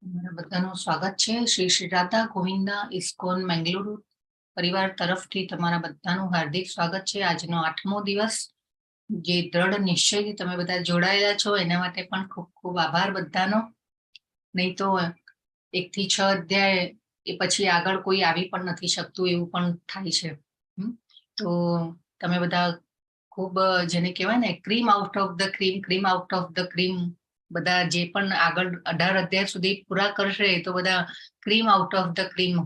તમારા બધાનું સ્વાગત છે શ્રી શ્રી રાધા ગોવિંદા ઇસ્કોન મેંગલુરુ પરિવાર તરફથી તમારા બધાનું હાર્દિક સ્વાગત છે। આજનો 8મો દિવસ, જે દ્રઢ નિશ્ચયથી તમે બધા જોડાયેલા છો એના માટે પણ ખૂબ ખૂબ આભાર બધાનો। નહીં તો 1 થી 6 અધ્યાય એ પછી આગળ કોઈ આવી પણ નથી શકતું, એવું પણ થાય છે। તો તમે બધા ખૂબ જેને કહેવાય ને cream out of the cream, cream out of the cream, બધા જે પણ આગળ 18 અધ્યાય સુધી પૂરા કરશે તો બધા cream out of the cream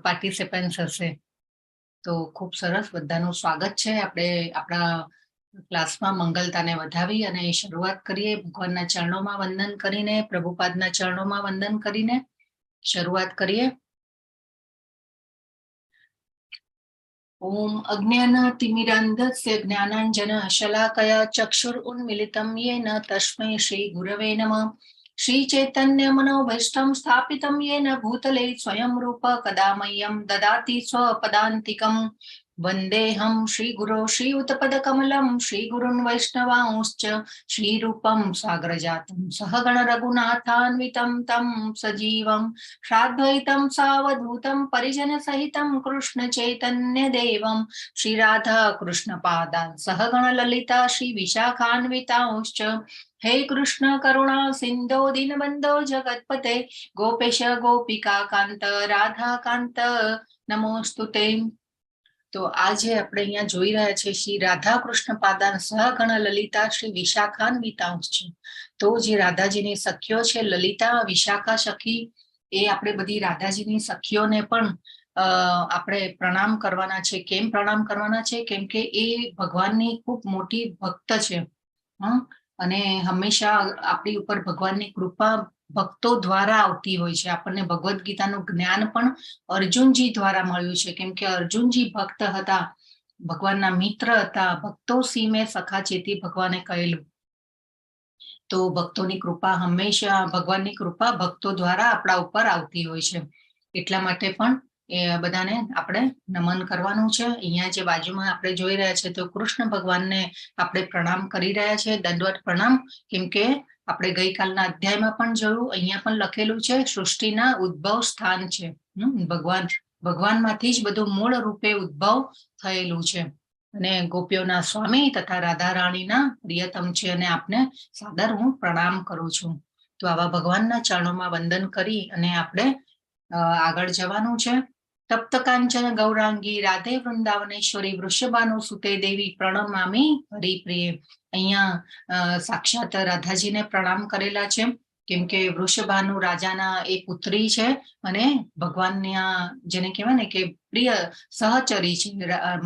participants હશે। તો ખૂબ સરસ, બધાનું સ્વાગત છે। આપણે આપણા ક્લાસમાં મંગલતાને વધાવી અને શરૂઆત કરીએ। ભગવાનના ચરણોમાં વંદન કરીને, પ્રભુપાદના ચરણોમાં વંદન કરીને શરૂઆત કરીએ। ओम अज्ञानतिमिरान्धस्य ज्ञानाञ्जनशलाकया चक्षुरुन्मिलितं येन तस्मै श्रीगुरवे नमः। श्रीचैतन्यमनोभीष्टं स्थापितं येन भूतले स्वयं रूप कदा मह्यं ददाति स्वपदान्तिकम्। वन्देऽहं श्रीगुरो श्रीयुतपदकमलं श्रीगुरुन् वैष्णवांश्च श्रीरूपं साग्रजातं सहगण रघुनाथान्वितं तं सजीवं साद्वैतं सावधूतं परिजनसहितं कृष्णचैतन्यदेवं श्रीराधा कृष्णपादान् सहगण ललिता श्रीविशाखान्वितांश्च। हे कृष्ण करुणा सिन्धो दीनबन्धो जगत्पते गोपेश गोपिका कान्त राधा कान्त नमोस्तुते। તો આજે આપણે અહીંયા જોઈ રહ્યા છે શ્રી રાધા કૃષ્ણ પાદાન સહગણ લલિતા શ્રી વિશાખાન્વિતાંશ છે। તો જે રાધાજીની સખીઓ છે, લલિતા, વિશાખા સખી, એ આપણે બધી રાધાજીની સખીઓને પણ આપણે પ્રણામ કરવાના છે। કેમ પ્રણામ કરવાના છે? કેમ કે એ ભગવાનની ખૂબ મોટી ભક્ત છે। અને હંમેશા આપણી ઉપર ભગવાનની કૃપા ભક્તો દ્વારા આવતી હોય છે। આપણને ભગવદ્ ગીતાનું જ્ઞાન પણ અર્જુનજી દ્વારા મળ્યું છે, કેમ કે અર્જુનજી ભક્ત હતા, ભગવાનના મિત્ર હતા। ભક્તો સીમે સખા ચેતી ભગવાને કહેલું। તો ભક્તોની કૃપા હંમેશા, ભગવાનની કૃપા ભક્તો દ્વારા આપણા ઉપર આવતી હોય છે। એટલા માટે પણ એ બધાને આપણે નમન કરવાનું છે। અહીંયા જે બાજુમાં આપણે જોઈ રહ્યા છે તો કૃષ્ણ ભગવાનને આપણે પ્રણામ કરી રહ્યા છે, દંડવત પ્રણામ। કેમ કે આપણે ગઈકાલના અધ્યાયમાં પણ જોયું, અહીંયા પણ લખેલું છે સૃષ્ટિના ઉદ્ભવ સ્થાન છે। ભગવાનમાંથી જ બધું મૂળ રૂપે ઉદ્ભવ થયેલું છે અને ગોપીઓના સ્વામી તથા રાધા રાણીના પ્રિયતમ છે, અને આપને સાદર હું પ્રણામ કરું છું। તો આવા ભગવાનના ચરણોમાં વંદન કરી અને આપણે આગળ જવાનું છે। તપ્ત કાંચન ગૌરાંગી રાધે વૃંદાવનેશ્વરી વૃષભાનુ સુતે દેવી પ્રણમામી હરિપ્રિય। અહીંયા સાક્ષાત રાધાજીને પ્રણામ કરેલા છે, કેમ કે વૃષભાનુ રાજાના એ પુત્રી છે અને ભગવાનના જેને કહેવાય ને કે પ્રિય સહચરી છે।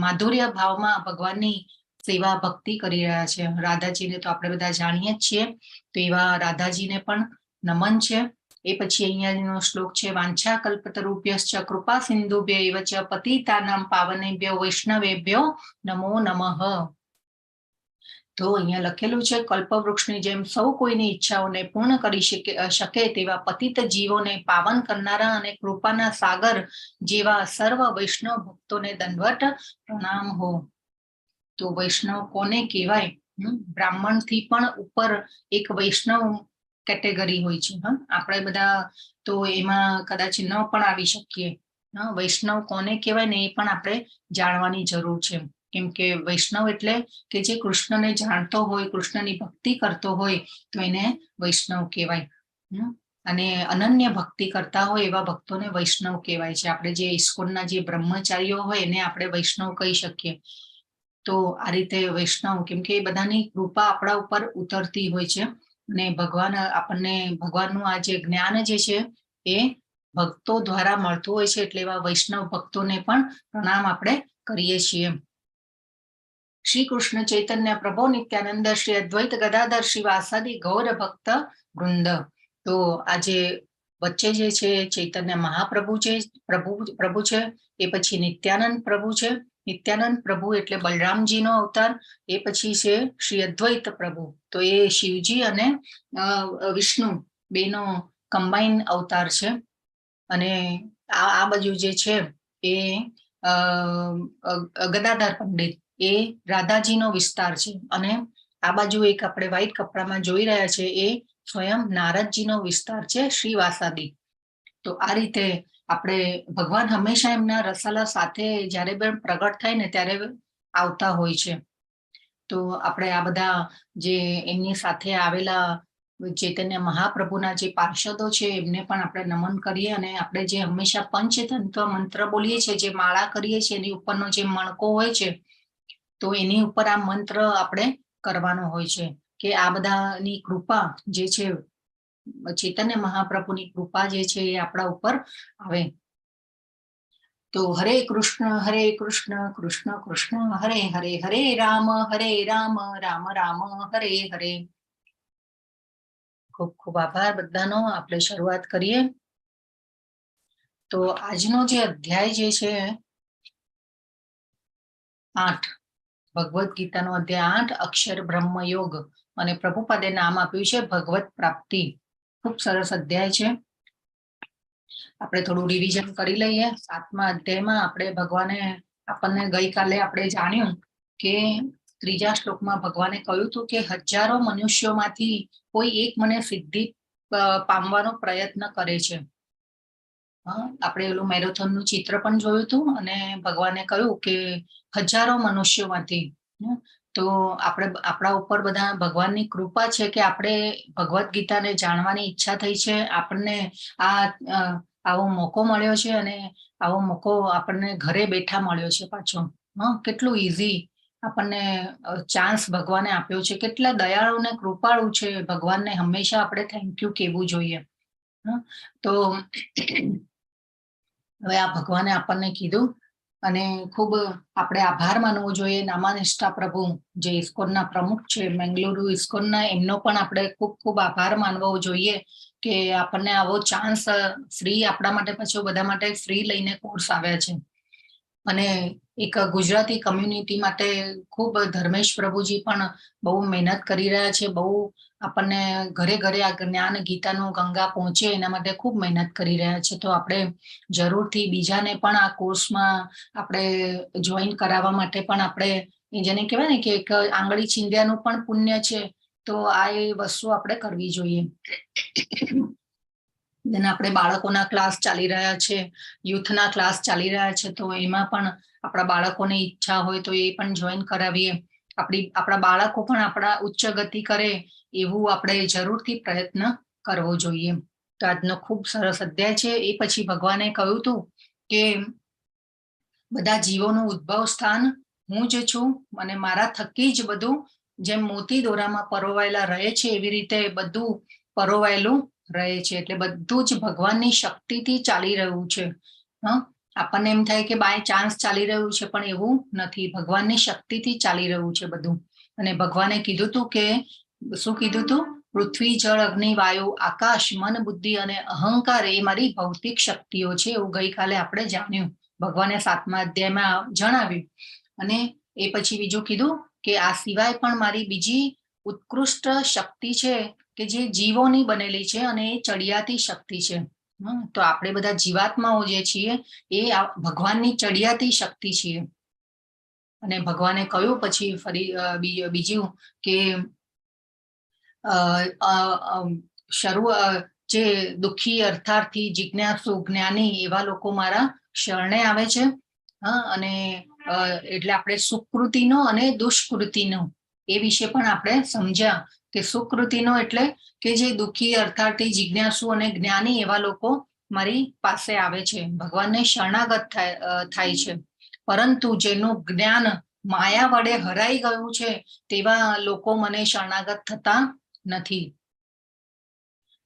માધુર્ય ભાવમાં ભગવાનની સેવા ભક્તિ કરી રહ્યા છે। રાધાજીને તો આપણે બધા જાણીએ જ છીએ, તો એવા રાધાજીને પણ નમન છે। એ પછી અહીંયાનો શ્લોક છે, વાંછા કલ્પતરુભ્યશ્ચ કૃપા સિંધુભ્ય એવ ચ પતિતાનાં પાવનેભ્યો વૈષ્ણવેભ્યો નમો નમઃ। તો અહીંયા લખેલું છે, કલ્પવૃક્ષની જેમ સૌ કોઈની ઈચ્છાઓને પૂર્ણ કરી શકે તેવા પતિત જીવોને પાવન કરનારા અને કૃપાના સાગર જેવા સર્વ વૈષ્ણવ ભક્તોને દંડવત પ્રણામ હો। તો વૈષ્ણવ કોને કહેવાય? બ્રાહ્મણથી પણ ઉપર એક વૈષ્ણવ કેટેગરી હોય છે। આપણે બધા તો એમાં કદાચ ન પણ આવી શકીએ। વૈષ્ણવ કોને કહેવાય ને એ પણ આપણે જાણવાની જરૂર છે, કેમ કે વૈષ્ણવ એટલે કે જે કૃષ્ણને જાણતો હોય, કૃષ્ણની ભક્તિ કરતો હોય તો એને વૈષ્ણવ કહેવાય। અને અનન્ય ભક્તિ કરતા હોય એવા ભક્તોને વૈષ્ણવ કહેવાય છે। આપણે જે ઇસ્કોનના જે બ્રહ્મચારીઓ હોય એને આપણે વૈષ્ણવ કહી શકીએ। તો આ રીતે વૈષ્ણવ, કેમ કે એ બધાની કૃપા આપણા ઉપર ઉતરતી હોય છે અને ભગવાન આપણને ભગવાનનું આ જે જ્ઞાન જે છે એ ભક્તો દ્વારા મળતું હોય છે, એટલે એવા વૈષ્ણવ ભક્તોને પણ પ્રણામ આપણે કરીએ છીએ। શ્રી કૃષ્ણ ચૈતન્ય પ્રભુ નિત્યાનંદ શ્રી અદ્વૈત ગદાધર શ્રીવાસાદિ ગૌર ભક્ત વૃંદ। તો આજે વચ્ચે જે છે ચૈતન્ય મહાપ્રભુ છે, પ્રભુ છે, એ પછી નિત્યાનંદ પ્રભુ છે। નિત્યાનંદ પ્રભુ એટલે બલરામજીનો અવતાર, એ પછી છે શ્રી અદ્વૈત પ્રભુ, તો એ શિવજી અને વિષ્ણુ બેનો કમ્બાઈન અવતાર છે। અને આ બાજુ જે છે એ ગદાધર પંડિત, એ રાધાજીનો વિસ્તાર છે। અને આ બાજુ એક આપણે વ્હાઈટ કપડામાં જોઈ રહ્યા છે એ સ્વયં નારદજીનો વિસ્તાર છે શ્રીવાસાદી. તો આ રીતે આપણે ભગવાન હંમેશા એમના રસાલા સાથે જ્યારે પણ પ્રગટ થાય ને ત્યારે આવતા હોય છે. તો આપણે આ બધા જે એમની સાથે આવેલા ચૈતન્ય મહાપ્રભુના જે પાર્ષદો છે એમને પણ આપણે નમન કરીએ, અને આપણે જે હંમેશા પંચતંત્ર મંત્ર બોલીએ છીએ, જે માળા કરીએ છીએ એની ઉપરનો જે મણકો હોય છે, તો એની ઉપર આ મંત્ર આપણે કરવાનો હોય છે કે આ બધાની કૃપા જે છે, ચૈતન્ય મહાપ્રભુની કૃપા જે છે એ આપણા ઉપર આવે. તો હરે કૃષ્ણ કૃષ્ણ કૃષ્ણ હરે હરે, હરે રામ રામ રામ હરે હરે. ખૂબ ખૂબ આભાર બધાનો. આપણે શરૂઆત કરીએ. તો આજનો જે અધ્યાય જે છે 8, ભગવદ ગીતાનો અધ્યાય 8, અક્ષર બ્રહ્મ યોગ, અને પ્રભુપાદે નામ આપ્યું છે ભગવત પ્રાપ્તિ. ખૂબ સરસ અધ્યાય છે. આપણે થોડું રિવિઝન કરી લઈએ. 7મા અધ્યાયમાં આપણે ભગવાને આપણને ગઈકાલે આપણે જાણ્યું કે 3જા શ્લોકમાં ભગવાને કહ્યું હતું કે હજારો મનુષ્યોમાંથી કોઈ એક મને સિદ્ધિ પામવાનો પ્રયત્ન કરે છે. આપણે એલું મેરેથોનનું ચિત્ર પણ જોયું હતું, અને ભગવાને કહ્યું કે હજારો મનુષ્યોમાંથી. તો આપણા ઉપર બધા ભગવાનની કૃપા છે કે આપણે ભગવદ ગીતાને જાણવાની ઈચ્છા થઈ છે. આપણને આવો મોકો મળ્યો છે, અને આવો મોકો આપણને ઘરે બેઠા મળ્યો છે પાછો. કેટલું ઈઝી આપણને ચાન્સ ભગવાને આપ્યો છે. કેટલા દયાળુ ને કૃપાળુ છે ભગવાનને. હંમેશા આપણે થેન્ક યુ કહેવું જોઈએ. તો હવે આ ભગવાને આપણને કીધું, અને ખૂબ આપણે આભાર માનવો જોઈએ નામાનિષ્ઠા પ્રભુ, જે ઇસ્કોનના પ્રમુખ છે મેંગલુરુ ઇસ્કોનના, એમનો પણ આપણે ખૂબ ખૂબ આભાર માનવો જોઈએ કે આપણને આવો ચાન્સ ફ્રી આપણા માટે, પછી બધા માટે ફ્રી લઈને કોર્સ આવ્યા છે. અને એક ગુજરાતી કમ્યુનિટી માટે ખૂબ ધર્મેશ પ્રભુજી પણ બહુ મહેનત કરી રહ્યા છે. બહુ આપણને ઘરે ઘરે આ જ્ઞાન ગીતાનું ગંગા પહોંચે એના માટે ખૂબ મહેનત કરી રહ્યા છે. તો આપણે જરૂરથી બીજાને પણ આ કોર્સમાં આપણે જોઈન કરાવવા માટે પણ આપણે, જેને કહેવાય ને કે એક આંગળી ચીંધ્યાનું પણ પુણ્ય છે. તો આ એ વસ્તુ આપણે કરવી જોઈએ. આપણે બાળકોના ક્લાસ ચાલી રહ્યા છે, યુથના ક્લાસ ચાલી રહ્યા છે, તો એમાં પણ આપણા બાળકોને ઈચ્છા હોય તો એ પણ જોઈન કરાવીએ. આપણા બાળકો પણ આપણા ઉચ્ચ ગતિ કરે એવું આપણે જરૂરથી પ્રયત્ન કરવો જોઈએ. તો આજનો ખૂબ સરસ અધ્યાય છે. એ પછી ભગવાને કહ્યું હતું કે બધા જીવોનું ઉદ્ભવ સ્થાન હું જ છું, અને મારા થકી જ બધું, જેમ મોતી દોરામાં પરોવાયેલા રહે છે એવી રીતે બધું પરોવાયેલું રહે છે. એટલે બધું જ ભગવાનની શક્તિથી ચાલી રહ્યું છે. આપણને એમ થાય કે બાય ચાન્સ ચાલી રહ્યું છે, પણ એવું નથી. ભગવાનની શક્તિથી ચાલી રહ્યું છે બધું. અને ભગવાને કીધું હતું કે શું કીધું હતું? પૃથ્વી, જળ, અગ્નિ, વાયુ, આકાશ, મન, બુદ્ધિ અને અહંકાર એ મારી ભૌતિક શક્તિઓ છે. એવું ગઈકાલે આપણે જાણ્યું, ભગવાને 7મા અધ્યાયમાં જણાવ્યું. અને એ પછી બીજું કીધું કે આ સિવાય પણ મારી બીજી ઉત્કૃષ્ટ શક્તિ છે કે જે જીવોની બનેલી છે, અને એ ચડિયાતી શક્તિ છે. તો આપણે બધા જીવાત્માઓ જે છીએ એ ભગવાનની ચડિયાતી શક્તિ છીએ. અને ભગવાને કહ્યું પછી ફરી બીજું કે જે દુઃખી, અર્થાર્થી, જિજ્ઞાસુ, જ્ઞાની એવા લોકો મારા શરણે આવે છે. અને એટલે આપણે સુકૃતિનો અને દુષ્કૃતિનો એ વિશે પણ આપણે સમજ્યા કે સુકૃતિનો એટલે કે જે દુઃખી, અર્થાર્થી, જિજ્ઞાસુ અને જ્ઞાની એવા લોકો મારી પાસે આવે છે, ભગવાનને શરણાગત થાય છે. પરંતુ જેનું જ્ઞાન માયા વડે હરાઈ ગયું છે તેવા લોકો મને શરણાગત થતા નથી.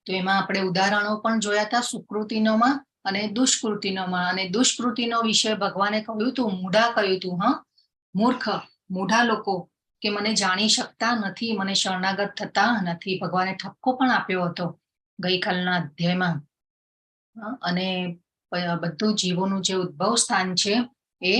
તો એમાં આપણે ઉદાહરણો પણ જોયા હતા સુકૃતિનોમાં અને દુષ્કૃતિનોમાં. અને દુષ્કૃતિનો વિશે ભગવાને કહ્યું હતું, મૂઢા કહ્યું હતું, મૂર્ખ, મૂઢા લોકો કે મને જાણી શકતા નથી, મને શરણાગત થતા નથી. ભગવાને ઠપકો પણ આપ્યો હતો ગઈકાલના અધ્યાયમાં. અને બધું જીવોનું જે ઉદ્ભવ સ્થાન છે એ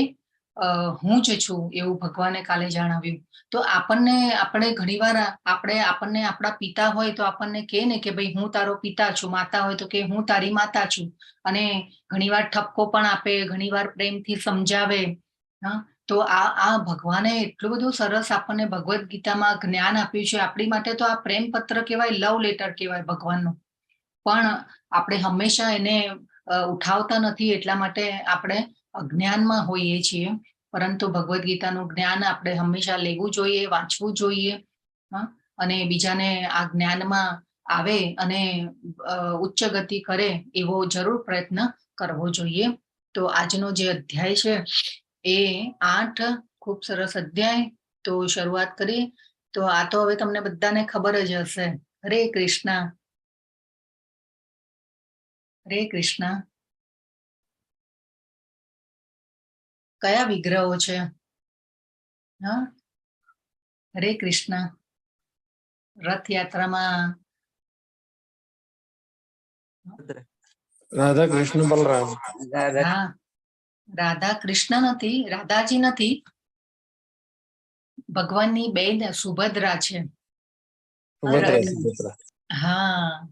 હું જ છું એવું ભગવાને કાલે જણાવ્યું. તો આપણે ઘણીવાર આપણને આપણા પિતા હોય તો આપણને કહે ને કે ભાઈ હું તારો પિતા છું, માતા હોય તો કે હું તારી માતા છું. અને ઘણીવાર ઠપકો પણ આપે, ઘણીવાર પ્રેમથી સમજાવે. તો આ ભગવાને એટલું બધું સરસ આપણને ભગવદ્ ગીતામાં જ્ઞાન આપ્યું છે. આપણી માટે તો આ પ્રેમ પત્ર કહેવાય, લવ લેટર કહેવાય ભગવાનનું. પણ આપણે હંમેશા એને ઉઠાવતા નથી, એટલા માટે આપણે અજ્ઞાનમાં હોઈએ છીએ. પરંતુ ભગવદ્ ગીતાનું જ્ઞાન આપણે હંમેશા લેવું જોઈએ, વાંચવું જોઈએ, અને બીજાને આ જ્ઞાનમાં આવે અને ઉચ્ચ ગતિ કરે એવો જરૂર પ્રયત્ન કરવો જોઈએ. તો આજનો જે અધ્યાય છે એ 8 ખૂબ સરસ અધ્યાય. તો શરૂઆત કરીએ. તો આ તો હવે તમને બધાને ખબર જ હશે. હરે કૃષ્ણ. હરે કૃષ્ણ. કયા વિગ્રહો છે? હા, હરે કૃષ્ણ. રથયાત્રામાં રાધા કૃષ્ણ બલરામ. હા, રાધા કૃષ્ણ નથી, રાધાજી નથી, ભગવાનની બેન સુભદ્રા છે. હા,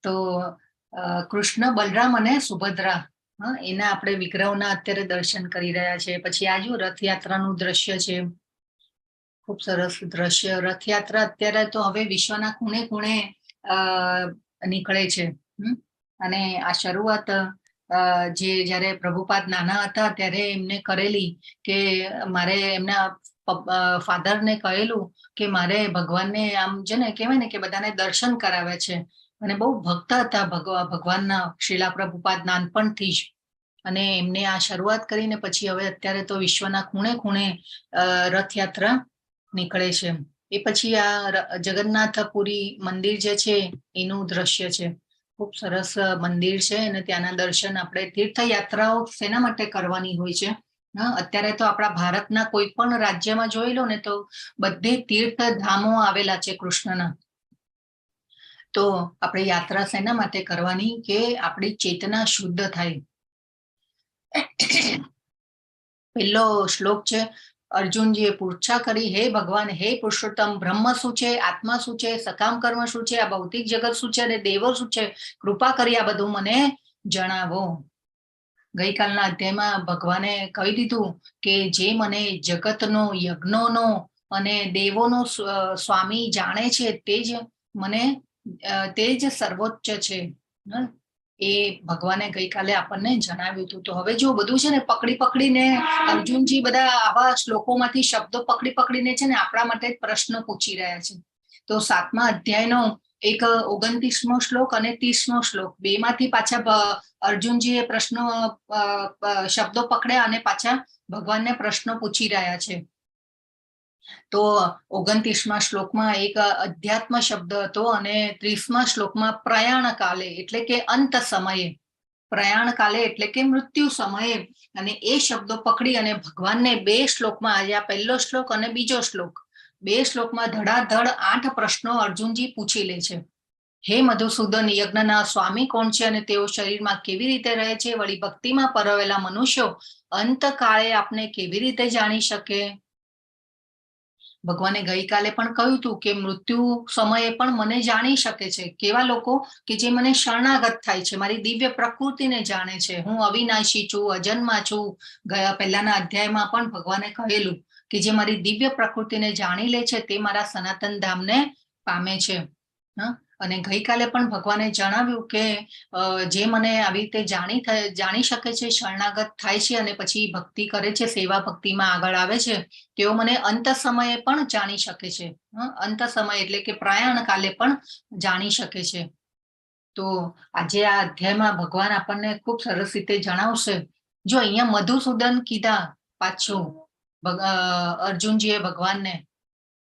તો કૃષ્ણ, બલરામ અને સુભદ્રા, એના આપણે વિગ્રહોના અત્યારે દર્શન કરી રહ્યા છે. પછી આજુ રથયાત્રાનું દ્રશ્ય છે, ખૂબ સરસ દ્રશ્ય. રથયાત્રા અત્યારે તો હવે વિશ્વના ખૂણે ખૂણે નીકળે છે. અને આ શરૂઆત જે જ્યારે પ્રભુપાદ નાના હતા ત્યારે એમને કરેલી, કે મારે એમના ફાધરને કહેલું કે મારે ભગવાનને આમ છે ને કહેવાય ને કે બધાને દર્શન કરાવે છે. અને બહુ ભક્ત હતા ભગવાનના શ્રીલા પ્રભુપાદ નાનપણથી જ. અને એમને આ શરૂઆત કરીને પછી હવે અત્યારે તો વિશ્વના ખૂણે ખૂણે રથયાત્રા નીકળે છે. એ પછી આ જગન્નાથપુરી મંદિર જે છે એનું દ્રશ્ય છે. ખૂબ સરસ મંદિર છે અને ત્યાંના દર્શન આપણે તીર્થયાત્રાઓ શેના માટે કરવાની હોય છે? અત્યારે તો આપણા ભારતના કોઈ પણ રાજ્યમાં જોઈ લો ને તો બધે તીર્થધામો આવેલા છે કૃષ્ણના. તો આપણે યાત્રા શેના માટે કરવાની? કે આપણી ચેતના શુદ્ધ થાય. પહેલો શ્લોક છે, અર્જુનજીએ પૂછા કરી, હે ભગવાન, હે પુરુષોત્તમ, બ્રહ્મ શું છે, આત્મા શું છે, સકામ કર્મ શું છે, આ ભૌતિક જગત શું છે અને દેવો શું છે? કૃપા કરી આ બધું મને જણાવો. ગઈકાલના અધ્યાયમાં ભગવાને કહી દીધું કે જે મને જગતનો, યજ્ઞોનો અને દેવોનો સ્વામી જાણે છે તે જ સર્વોચ્ચ છે. એ ભગવાને ગઈકાલે આપણને જણાવ્યું હતું. તો હવે જો બધું છે ને પકડીને અર્જુનજી બધા આવા શ્લોકોમાંથી શબ્દો પકડીને છે ને આપણા માટે પ્રશ્નો પૂછી રહ્યા છે. તો 7મા અધ્યાયનો એક 29મો શ્લોક અને 30મો શ્લોક, બેમાંથી પાછા અર્જુનજીએ પ્રશ્નો શબ્દો પકડ્યા અને પાછા ભગવાનને પ્રશ્નો પૂછી રહ્યા છે. તો 29મા શ્લોકમાં એક અધ્યાત્મ શબ્દ હતો અને 30મા શ્લોકમાં પ્રયાણ કાલે એટલે કે અંત સમયે, પ્રયાણ કાલે એટલે કે મૃત્યુ સમયે. અને એ શબ્દો પકડી અને ભગવાનને 2 શ્લોકમાં, આજે આ પહેલો શ્લોક અને બીજો શ્લોક, 2 શ્લોકમાં ધડાધડ 8 પ્રશ્નો અર્જુનજી પૂછી લે છે. હે મધુસૂદન, યજ્ઞના સ્વામી કોણ છે અને તેઓ શરીરમાં કેવી રીતે રહે છે? વળી ભક્તિમાં પરવેલા મનુષ્યો અંતકાળે આપને કેવી રીતે જાણી શકે? ભગવાને ગઈકાલે પણ કહ્યું હતું કે મૃત્યુ સમયે પણ મને જાણી શકે છે. કેવા લોકો? કે જે મને શરણાગત થાય છે, મારી દિવ્ય પ્રકૃતિને જાણે છે. હું અવિનાશી છું, અજન્મા છું. પહેલાના અધ્યાયમાં પણ ભગવાને કહેલું કે જે મારી દિવ્ય પ્રકૃતિને જાણી લે છે તે મારા સનાતન ધામને પામે છે. અને ગઈકાલે પણ ભગવાને જણાવ્યું કે જે મને આવી રીતે જાણી શકે છે, શરણાગત થાય છે અને પછી ભક્તિ કરે છે, સેવા ભક્તિમાં આગળ આવે છે, તેઓ મને અંત સમયે પણ જાણી શકે છે. અંત સમય એટલે કે પ્રયાણ કાલે પણ જાણી શકે છે. તો આજે આ અધ્યાયમાં ભગવાન આપણને ખૂબ સરસ રીતે જણાવશે. જો અહીંયા મધુસૂદન કીધા પાછું અર્જુનજીએ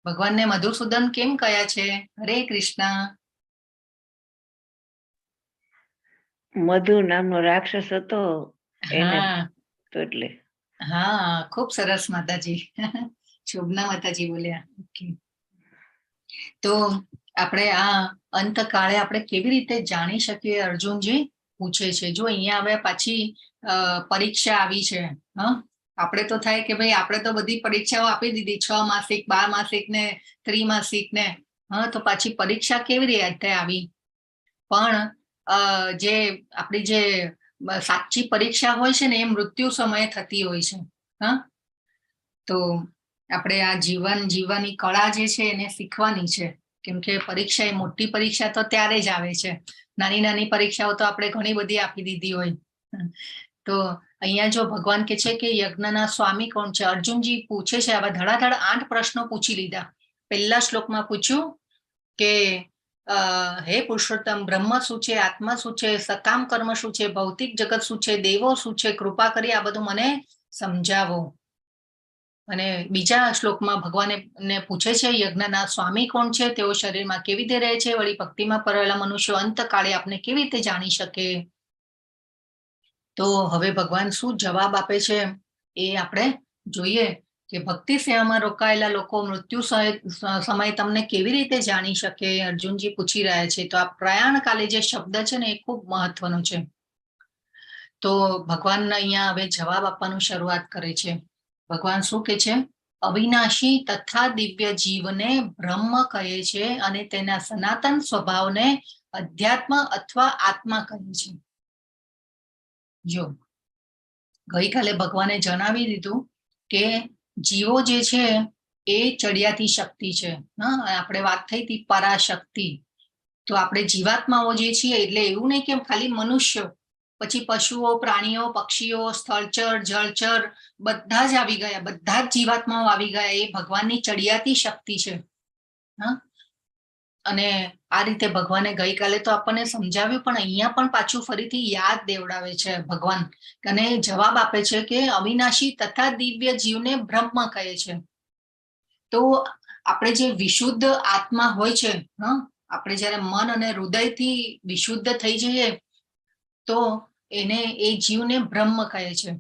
ભગવાનને મધુસૂદન કેમ કયા છે? હરે કૃષ્ણ. મધુ નામનો રાક્ષસ હતો એને એટલે. હા, ખૂબ સરસ માતાજી. શોભના માતાજી બોલ્યા. તો આપણે આ અંતકાળે આપણે કેવી રીતે જાણી શકીએ? અર્જુનજી પૂછે છે. જો અહીંયા હવે પાછી પરીક્ષા આવી છે. આપણે તો થાય કે ભાઈ આપણે તો બધી પરીક્ષાઓ આપી દીધી, 6 માસિક, 12 માસિક ને ત્રિમાસિક ને. તો પાછી પરીક્ષા કેવી રીતે આવી? પણ જે આપણી જે સાચી પરીક્ષા હોય છે ને એ મૃત્યુ સમયે થતી હોય છે. તો આપણે આ જીવન જીવવાની કળા જે છે એને શીખવાની છે, કેમ કે પરીક્ષા એ મોટી પરીક્ષા તો ત્યારે જ આવે છે. નાની નાની પરીક્ષાઓ તો આપણે ઘણી બધી આપી દીધી હોય. તો અહીંયા જો ભગવાન કે છે કે યજ્ઞના સ્વામી કોણ છે, અર્જુનજી પૂછે છે. આવા ધડાધડ 8 પ્રશ્નો પૂછી લીધા. પહેલા શ્લોકમાં પૂછ્યું કે હે પુરુષોત્તમ, બ્રહ્મ શું છે, આત્મા શું છે, સકામ કર્મ શું છે, ભૌતિક જગત શું છે, દેવો શું છે, કૃપા કરી આ બધું મને સમજાવો. અને બીજા શ્લોકમાં ભગવાને પૂછે છે યજ્ઞના સ્વામી કોણ છે, તેઓ શરીરમાં કેવી રીતે રહે છે, વળી ભક્તિમાં પરેલા મનુષ્યો અંતકાળે આપને કેવી રીતે જાણી શકે. તો હવે ભગવાન શું જવાબ આપે છે એ આપણે જોઈએ કે ભક્તિ સેવામાં રોકાયેલા લોકો મૃત્યુ સમય તમને કેવી રીતે જાણી શકે, અર્જુનજી પૂછી રહ્યા છે. તો આ પ્રયાણ કાલે જે શબ્દ છે ને એ ખૂબ મહત્વનો છે. તો ભગવાન અહીંયા હવે જવાબ આપવાનું શરૂઆત કરે છે. ભગવાન શું કે છે, અવિનાશી તથા દિવ્ય જીવને બ્રહ્મ કહે છે અને તેના સનાતન સ્વભાવને અધ્યાત્મ અથવા આત્મા કહે છે. જો ગઈકાલે ભગવાને જણાવી દીધું કે જીવો જે છે એ ચડિયાતી શક્તિ છે. આપણે વાત થઈ હતી પરાશક્તિ. તો આપણે જીવાત્માઓ જે છીએ એટલે એવું નહીં કે ખાલી મનુષ્યો, પછી પશુઓ, પ્રાણીઓ, પક્ષીઓ, સ્થળચર, જળચર બધા જ આવી ગયા, બધા જ જીવાત્માઓ આવી ગયા. એ ભગવાનની ચડિયાતી શક્તિ છે. અને આ રીતે ભગવાને ગઈકાલે તો આપણને સમજાવ્યું, પણ અહીંયા પણ પાછું ફરીથી યાદ દેવડાવે છે ભગવાન, અને જવાબ આપે છે કે અવિનાશી તથા દિવ્ય જીવને બ્રહ્મ કહે છે. તો આપણે જે વિશુદ્ધ આત્મા હોય છે, આપણે જ્યારે મન અને હૃદયથી વિશુદ્ધ થઈ જઈએ તો એ જીવને બ્રહ્મ કહે છે.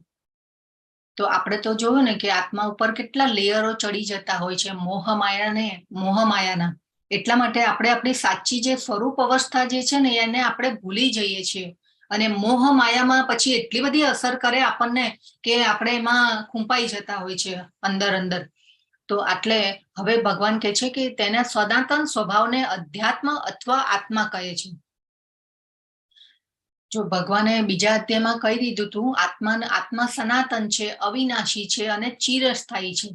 તો આપણે તો જોયું ને કે આત્મા ઉપર કેટલા લેયરો ચડી જતા હોય છે મોહમાયાના. એટલા માટે આપણે આપણી સાચી જે સ્વરૂપ અવસ્થા જે છે ને એને આપણે ભૂલી જઈએ છીએ, અને મોહ માયામાં પછી એટલી બધી અસર કરે આપણને કે આપણે એમાં ખૂંપાઈ જતા હોય છે અંદર. તો એટલે હવે ભગવાન કહે છે કે તેના સનાતન સ્વભાવને અધ્યાત્મ અથવા આત્મા કહે છે. જો ભગવાને બીજા અધ્યાયમાં કહી દીધું હતું, આત્મા સનાતન છે, અવિનાશી છે અને ચિરસ્થાયી છે.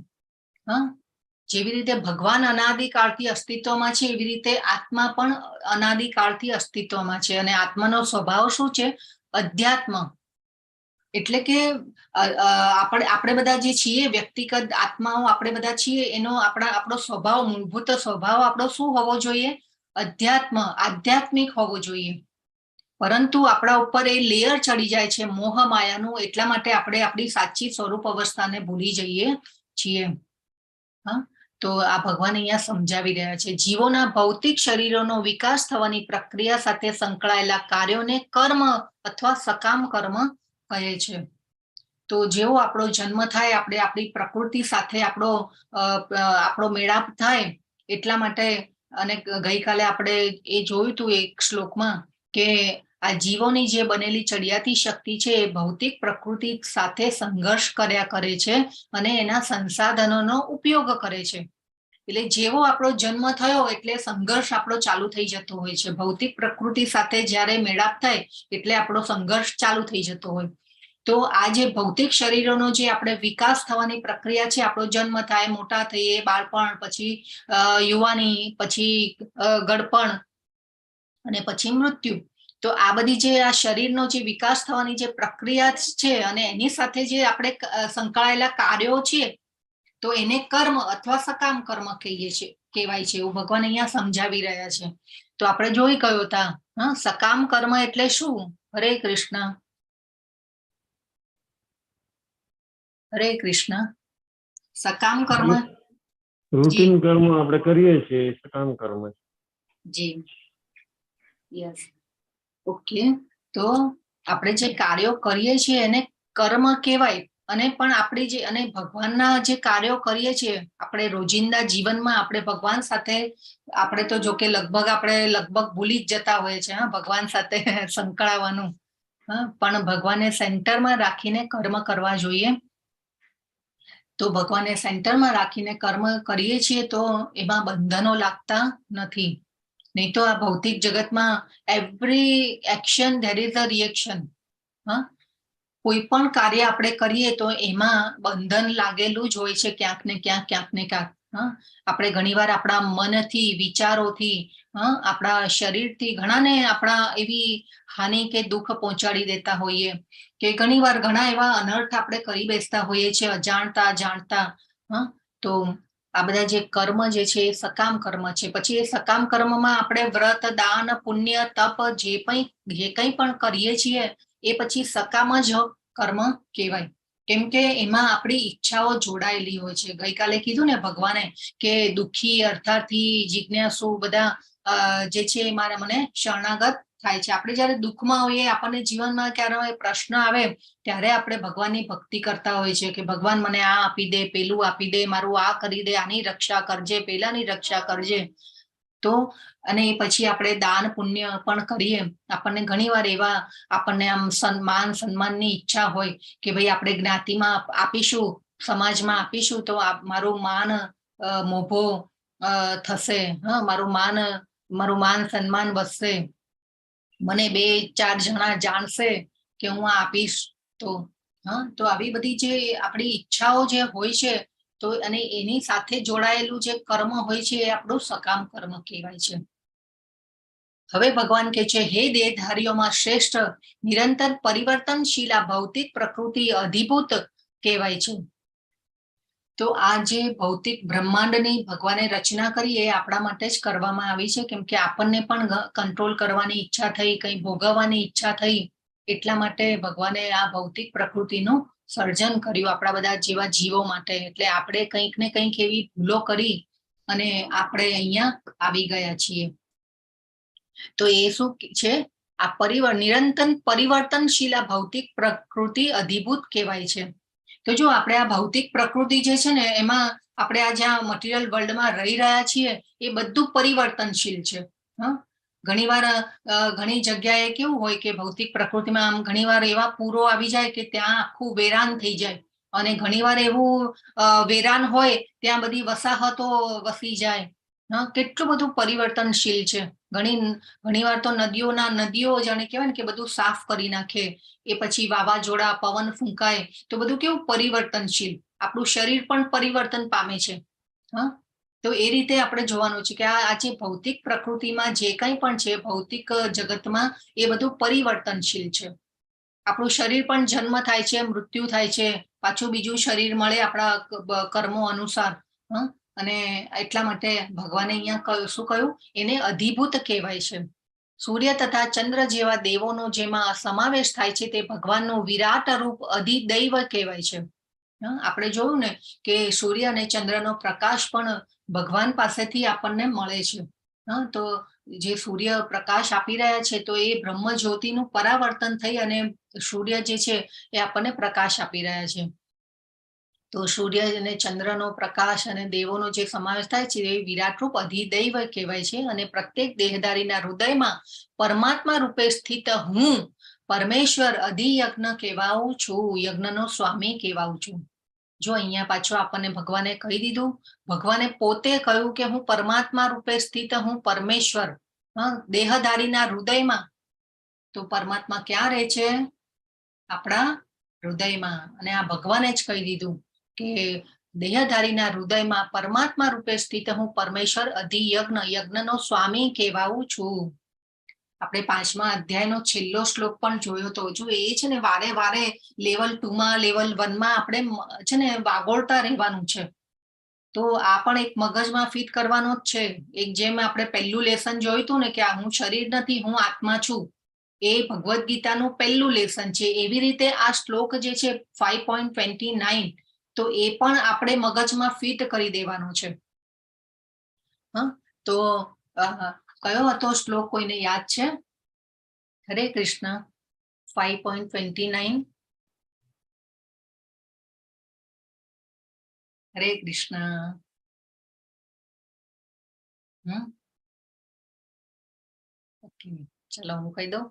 જેવી રીતે ભગવાન અનાદિકાળથી અસ્તિત્વમાં છે, એવી રીતે આત્મા પણ અનાદિકાળથી અસ્તિત્વમાં છે. અને આત્માનો સ્વભાવ શું છે? અધ્યાત્મ. એટલે કે આપણે બધા જે છીએ વ્યક્તિગત આત્માઓ આપણે બધા છીએ, એનો આપણો સ્વભાવ, મૂળભૂત સ્વભાવ આપણો શું હોવો જોઈએ? આધ્યાત્મિક હોવો જોઈએ. પરંતુ આપણા ઉપર એ લેયર ચડી જાય છે મોહ માયાનું, એટલા માટે આપણે આપણી સાચી સ્વરૂપ અવસ્થાને ભૂલી જઈએ છીએ. તો આ ભગવાન અહીંયા સમજાવી રહ્યા છે. જીવોના ભૌતિક શરીરોનો વિકાસ થવાની પ્રક્રિયા સાથે સંકળાયેલા કાર્યોને કર્મ અથવા સકામ કર્મ કહે છે. તો જેવો આપણો જન્મ થાય, આપણે આપણી પ્રકૃતિ સાથે આપણો મેળાપ થાય, એટલા માટે. અને ગઈકાલે આપણે એ જોયું હતું એક શ્લોકમાં કે આ જીવોની જે બનેલી ચડિયાતી શક્તિ છે એ ભૌતિક પ્રકૃતિ સાથે સંઘર્ષ કર્યા કરે છે અને એના સંસાધનોનો ઉપયોગ કરે છે. એટલે જેવો આપણો જન્મ થયો એટલે સંઘર્ષ આપણો ચાલુ થઈ જતો હોય છે. ભૌતિક પ્રકૃતિ સાથે જ્યારે મેળાપ થાય એટલે આપણો સંઘર્ષ ચાલુ થઈ જતો હોય. તો આ જે ભૌતિક શરીરોનો જે આપણે વિકાસ થવાની પ્રક્રિયા છે, આપણો જન્મ થાય, મોટા થઈએ, બાળપણ, પછી યુવાની, પછી ગળપણ અને પછી મૃત્યુ. તો આ બધી જે આ શરીરનો જે વિકાસ થવાની જે પ્રક્રિયા છે અને એની સાથે જે આપણે સંકળાયેલા કાર્યો છે, તો એને કર્મ અથવા સકામ કર્મ કહેવાય છે. એવું ભગવાન અહીંયા સમજાવી રહ્યા છે. તો આપણે જોઈ ગયો હતા સકામ કર્મ એટલે શું? હરે કૃષ્ણ. હરે કૃષ્ણ. સકામ કર્મ રૂટીન કર્મ આપણે કરીએ છીએ, સકામ કર્મ. જી, યસ, ઓકે. તો આપણે જે કાર્યો કરીએ છીએ એને કર્મ કહેવાય. અને પણ આપણી જે અને ભગવાનના જે કાર્યો કરીએ છીએ આપણે રોજિંદા જીવનમાં, આપણે ભગવાન સાથે આપણે તો જો કે લગભગ ભૂલી જ જતા હોઈએ છીએ ભગવાન સાથે સંકળાવાનું. પણ ભગવાનને સેન્ટરમાં રાખીને કર્મ કરવા જોઈએ. તો ભગવાનને સેન્ટરમાં રાખીને કર્મ કરીએ છીએ તો એમાં બંધનો લાગતા નથી. નહીં તો આ ભૌતિક જગતમાં every action there is a reaction. કોઈ પણ કાર્ય આપણે કરીએ તો એમાં બંધન લાગેલું જ હોય છે ક્યાંક ને ક્યાંક. આપણે ઘણીવાર આપણા મનથી, વિચારોથી, આપણા શરીરથી ઘણાને આપણા એવી હાનિ કે દુઃખ પહોંચાડી દેતા હોઈએ, કે ઘણીવાર ઘણા એવા અનર્થ આપણે કરી બેસતા હોઈએ છીએ અજાણતા જાણતા. તો આ બધા જે કર્મ જે છે એ સકામ કર્મ છે. પછી એ સકામ કર્મમાં આપણે વ્રત, દાન, પુણ્ય, તપ જે કંઈ પણ કરીએ છીએ એ પછી સકામ જ કર્મ કહેવાય. કેમ કે એમાં આપણી ઈચ્છાઓ જોડાયેલી હોય છે. ગઈકાલે કીધું ને ભગવાને કે દુઃખી, અર્થાર્થી, જિજ્ઞાસુ બધા જે છે મને શરણાગત થાય છે. આપણે જયારે દુઃખમાં હોઈએ, આપણને જીવનમાં ક્યારે પ્રશ્ન આવે ત્યારે આપણે ભગવાનની ભક્તિ કરતા હોય છે કે ભગવાન મને આ આપી દે, પેલું આપી દે, મારું આ કરી દે, આની રક્ષા કરજે, પેલાની રક્ષા કરજે. તો અને પછી આપણે દાન પુણ્ય પણ કરીએ. આપણને ઘણીવાર એવા આપણને આમ સન્માનની ઈચ્છા હોય કે ભાઈ આપણે જ્ઞાતિમાં આપીશું, સમાજમાં આપીશું તો મારું માન મોભો થશે, મારું માન સન્માન વધશે, મને 2-4 જણા જાણશે કે હું આપીશ. તો આવી બધી જે આપણી ઈચ્છાઓ જે હોય છે તો અને એની સાથે જોડાયેલું જે કર્મ હોય છે એ આપણું સકામ કર્મ કહેવાય છે. હવે ભગવાન કહે છે, હે દેહધારીઓમાં શ્રેષ્ઠ, નિરંતર પરિવર્તનશીલ આ ભૌતિક પ્રકૃતિ અધિભૂત કહેવાય છે. તો આ જે ભૌતિક બ્રહ્માંડની ભગવાને રચના કરી એ આપણા માટે જ કરવામાં આવી છે. કેમ કે આપણને પણ કંટ્રોલ કરવાની ઈચ્છા થઈ, કંઈ ભોગવવાની ઈચ્છા થઈ, એટલા માટે ભગવાને આ ભૌતિક પ્રકૃતિનું સર્જન કર્યું આપણા બધા જેવા જીવો માટે. એટલે આપણે કંઈક ને કંઈક એવી ભૂલો કરી અને આપણે અહીંયા આવી ગયા છીએ. તો એ શું છે? આ નિરંતર પરિવર્તનશીલ આ ભૌતિક પ્રકૃતિ અધિભૂત કહેવાય છે. તો જો આપણે આ ભૌતિક પ્રકૃતિ જે છે ને એમાં આપણે આ જ્યાં મટીરિયલ વર્લ્ડમાં રહી રહ્યા છીએ એ બધું પરિવર્તનશીલ છે. ઘણીવાર ઘણી જગ્યાએ કેવું હોય કે ભૌતિક પ્રકૃતિમાં આમ ઘણીવાર એવા પૂરો આવી જાય કે ત્યાં આખું વેરાન થઈ જાય, અને ઘણીવાર એવું વેરાન હોય ત્યાં બધી વસાહતો વસી જાય. કેટલું બધું પરિવર્તનશીલ છે. ઘણીવાર તો નદીઓ જાણે કહેવાય ને કે બધું સાફ કરી નાખે. એ પછી વાવાઝોડા, પવન ફૂંકાય તો બધું કેવું પરિવર્તનશીલ. આપણું શરીર પણ પરિવર્તન પામે છે. તો એ રીતે આપણે જોવાનું છે કે આ જે ભૌતિક પ્રકૃતિમાં જે કંઈ પણ છે, ભૌતિક જગતમાં એ બધું પરિવર્તનશીલ છે. આપણું શરીર પણ જન્મ થાય છે, મૃત્યુ થાય છે, પાછું બીજું શરીર મળે આપણા કર્મો અનુસાર. અને એટલા માટે ભગવાને અહીંયા શું કહ્યું? એને અધિભૂત કહેવાય છે. સૂર્ય તથા ચંદ્ર જેવા દેવોનો જેમાં સમાવેશ થાય છે તે ભગવાનનું વિરાટ રૂપ અધિદૈવ કહેવાય છે. આપણે જોયું ને કે સૂર્ય અને ચંદ્રનો પ્રકાશ પણ ભગવાન પાસેથી આપણને મળે છે. તો જે સૂર્ય પ્રકાશ આપી રહ્યા છે તો એ બ્રહ્મ જ્યોતિનું પરાવર્તન થઈ અને સૂર્ય જે છે એ આપણને પ્રકાશ આપી રહ્યા છે. તો સૂર્ય અને ચંદ્રનો પ્રકાશ અને દેવોનો જે સમાવેશ થાય છે એ વિરાટ રૂપ અધિદૈવ કહેવાય છે. અને પ્રત્યેક દેહધારીના હૃદયમાં પરમાત્મા રૂપે સ્થિત હું પરમેશ્વર અધિયજ્ઞ કહેવાઉં છું, યજ્ઞનો સ્વામી કહેવાઉં છું. જો અહીંયા પાછો આપણને ભગવાને કહી દીધું, ભગવાને પોતે કહ્યું કે હું પરમાત્મા રૂપે સ્થિત હું પરમેશ્વર દેહધારીના હૃદયમાં. તો પરમાત્મા ક્યાં રહે છે? આપણા હૃદયમાં. અને આ ભગવાને જ કહી દીધું કે દેહધારીના હૃદયમાં પરમાત્મા રૂપે સ્થિત હું પરમેશ્વર અધિયજ્ઞ, યજ્ઞનો સ્વામી કહેવાઉં છું. આપણે 5મા અધ્યાયનો છેલ્લો શ્લોક પણ જોયો તો. જો એ છે ને વારે વારે લેવલ 2માં, લેવલ 1માં આપણે છે ને વાગોળતા રહેવાનું છે. તો આ પણ એક મગજમાં ફિટ કરવાનો જ છે. એક જેમ આપણે પહેલું લેસન જોયું હતું ને કે હું શરીર નથી, હું આત્મા છું, એ ભગવદ્ ગીતાનું પહેલું લેસન છે. એવી રીતે આ શ્લોક જે છે 5.29 તો એ પણ આપણે મગજમાં ફિટ કરી દેવાનો છે. તો કયો હતો શ્લોક? કોઈને યાદ છે? હરે કૃષ્ણ. 5.29. હરે કૃષ્ણ. ઓકે, ચલો હું કહી દઉં.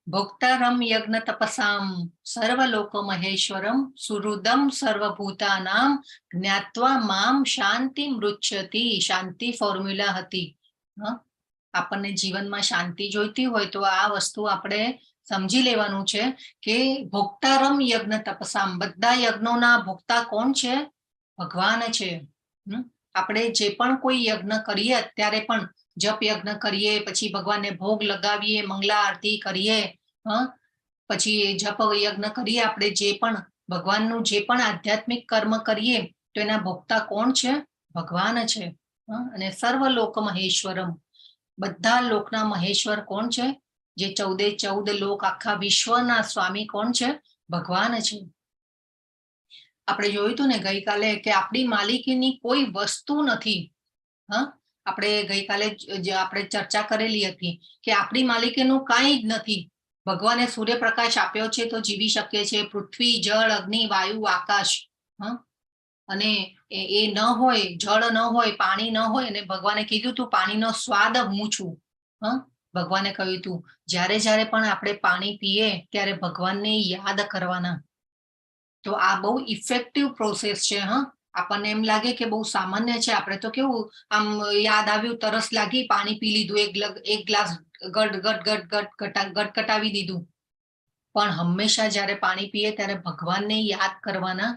ભોક્તારમ યજ્ઞ તપસામ સર્વલોક મહેશ્વરમ સુહૃદમ સર્વભૂતાનામ જ્ઞાત્વા મામ શાંતિ મૃચ્છતિ. શાંતિ ફોર્મ્યુલા હતી. આપણને જીવનમાં શાંતિ જોઈતી હોય તો આ વસ્તુ આપણે સમજી લેવાનું છે કે ભોક્તારમ યજ્ઞ તપસામ, બધા યજ્ઞોના ભોક્તા કોણ છે? ભગવાન છે. આપણે જે પણ કોઈ યજ્ઞ કરીએ, અત્યારે પણ જપ યજ્ઞ કરીએ, પછી ભગવાનને ભોગ લગાવીએ, મંગલા આરતી કરીએ, પછી જપ યજ્ઞ કરીએ, આપણે જે પણ ભગવાનનું જે પણ આધ્યાત્મિક કર્મ કરીએ તો એના ભોક્તા કોણ છે? ભગવાન છે. અને સર્વ લોક મહેશ્વરમ, બધા લોકના મહેશ્વર કોણ છે? જે 14 લોક, આખા વિશ્વના સ્વામી કોણ છે? ભગવાન છે. આપણે જોયું હતું ને ગઈકાલે કે આપણી માલિકીની કોઈ વસ્તુ નથી. આપણે ગઈકાલે આપણે ચર્ચા કરેલી હતી કે આપણી માલિકીનું કાંઈ જ નથી. ભગવાને સૂર્યપ્રકાશ આપ્યો છે તો જીવી શકીએ છીએ. પૃથ્વી, જળ, અગ્નિ, વાયુ, આકાશ, અને એ ન હોય, જળ ન હોય, પાણી ન હોય, અને ભગવાને કીધું તું પાણીનો સ્વાદ હું છું. ભગવાને કહ્યું હતું જ્યારે જ્યારે પણ આપણે પાણી પીએ ત્યારે ભગવાનને યાદ કરવાના. તો આ બહુ ઇફેક્ટિવ પ્રોસેસ છે. આપણને એમ લાગે કે બહુ સામાન્ય છે. આપણે તો કેવું આમ યાદ આવ્યું, તરસ લાગી, પાણી પી લીધું, એક ગ્લાસ ગટગટાવી દીધું. પણ હંમેશા જ્યારે પાણી પીએ ત્યારે ભગવાનને યાદ કરવાના.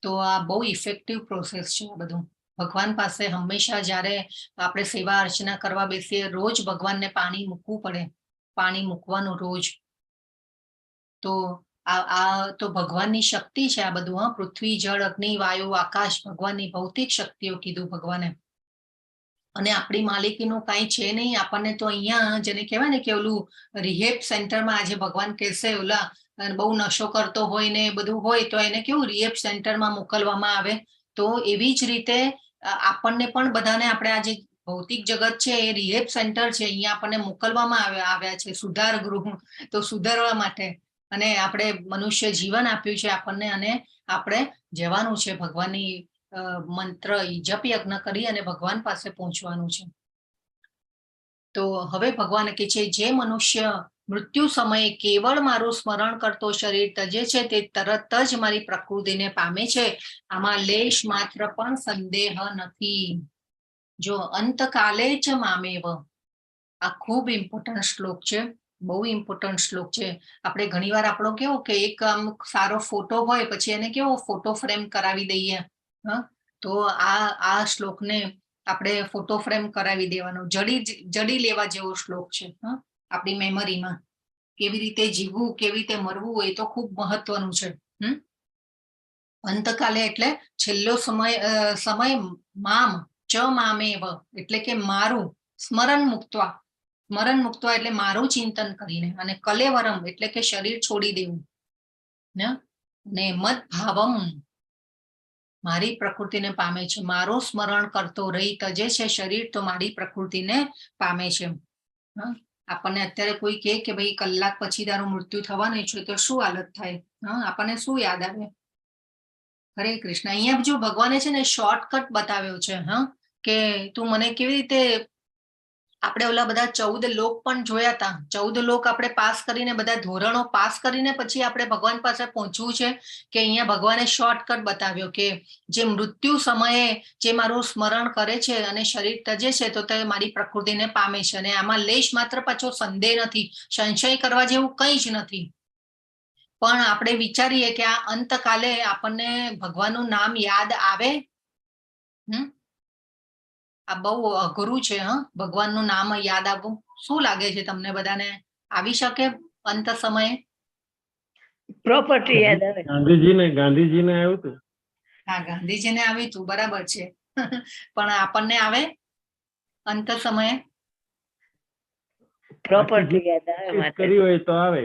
તો આ બહુ ઇફેક્ટિવ પ્રોસેસ છે આ બધું. ભગવાન પાસે હંમેશા જ્યારે આપણે સેવા અર્ચના કરવા બેસીએ, રોજ ભગવાનને પાણી મૂકવું પડે, પાણી મૂકવાનું રોજ. તો આ તો ભગવાનની શક્તિ છે આ બધું. પૃથ્વી, જળ, અગ્નિ, વાયુ, આકાશ, ભગવાનની ભૌતિક શક્તિઓ કીધું ભગવાને. અને આપણી માલિકીનું કાંઈ છે નહીં. આપણને તો અહીંયા જેને કહેવાય ને કે ઓલું રિહેબ સેન્ટરમાં આજે ભગવાન કહેશે ઓલા બહુ નશો કરતો હોય ને બધું હોય તો એને કેવું રિહેબ સેન્ટરમાં મોકલવામાં આવે. તો એવી જ રીતે આપણને પણ બધાને, આપણે આજે ભૌતિક જગત છે એ રિહેબ સેન્ટર છે, અહીંયા આપણને મોકલવામાં આવ્યા છે સુધાર ગૃહ, તો સુધારવા માટે. અને આપણે મનુષ્ય જીવન આપ્યું છે આપણને, અને આપણે જવાનું છે ભગવાનની મંત્ર જપ યજ્ઞ કરી અને ભગવાન પાસે પહોંચવાનું છે. તો હવે ભગવાન કહે છે જે મનુષ્ય મૃત્યુ સમયે કેવળ મારું સ્મરણ કરતો શરીર તજે છે તે તરત જ મારી પ્રકૃતિને પામે છે. આમાં લેશ માત્ર પણ સંદેહ નથી. જો અંતકાલે જ મામેવ, આ ખૂબ ઇમ્પોર્ટન્ટ શ્લોક છે, બહુ ઇમ્પોર્ટન્ટ શ્લોક છે. આપણે ઘણીવાર આપણો કેવો કે એક આમ સારો ફોટો હોય પછી એને કેવો ફોટો ફ્રેમ કરાવી દઈએ. તો આ શ્લોકને આપણે ફોટો ફ્રેમ કરાવી દેવાનો, જડી લેવા જેવો શ્લોક છે. આપણી મેમરીમાં કેવી રીતે જીવવું, કેવી રીતે મરવું, એ તો ખૂબ મહત્વનું છે. અંતકાલે એટલે છેલ્લો સમય મામ ચ મામેવ, એટલે કે મારું સ્મરણ મુક્તવા, સ્મરણ મુક્તવા એટલે મારું ચિંતન કરીને, અને કલેવરમ એટલે કે શરીર છોડી દેવું, ને મદ ભાવમ મારી પ્રકૃતિને પામે છે. મારું સ્મરણ કરતો રહી તજે છે શરીર, તો મારી પ્રકૃતિને પામે છે. આપણને અત્યારે કોઈ કહે કે ભાઈ કલાક પછી તારું મૃત્યુ થવાનું છે તો શું હાલત થાય? આપણને શું યાદ આવે? હરે કૃષ્ણ. અહીંયા જો ભગવાને છે ને શોર્ટકટ બતાવ્યો છે, કે તું મને કેવી રીતે, આપણે ઓલા બધા 14 લોક પણ જોયા હતા. 14 લોક આપણે પાસ કરીને, બધા ધોરણો પાસ કરીને પછી આપણે ભગવાન પાસે પહોંચવું છે. કે અહીંયા ભગવાને શોર્ટકટ બતાવ્યો કે જે મૃત્યુ સમયે જે મારું સ્મરણ કરે છે અને શરીર તજે છે તો તે મારી પ્રકૃતિને પામે છે. અને આમાં લેશ માત્ર પાછો સંદેહ નથી, સંશય કરવા જેવું કંઈ જ નથી. પણ આપણે વિચારીએ કે આ અંતકાલે આપણને ભગવાનનું નામ યાદ આવે. આ બહુ અઘરું છે. ભગવાનનું નામ યાદ આવવું. શું લાગે છે તમને બધાને? આવી શકે અંત સમયે? પ્રોપર્ટી યાદ આવે. ગાંધીજીને આવ્યું હતું. હા, ગાંધીજીને આવ્યું હતું, બરાબર છે. પણ આપણને આવે અંત સમયે? પ્રોપર્ટી યાદ આવે. કરી હોય તો આવે.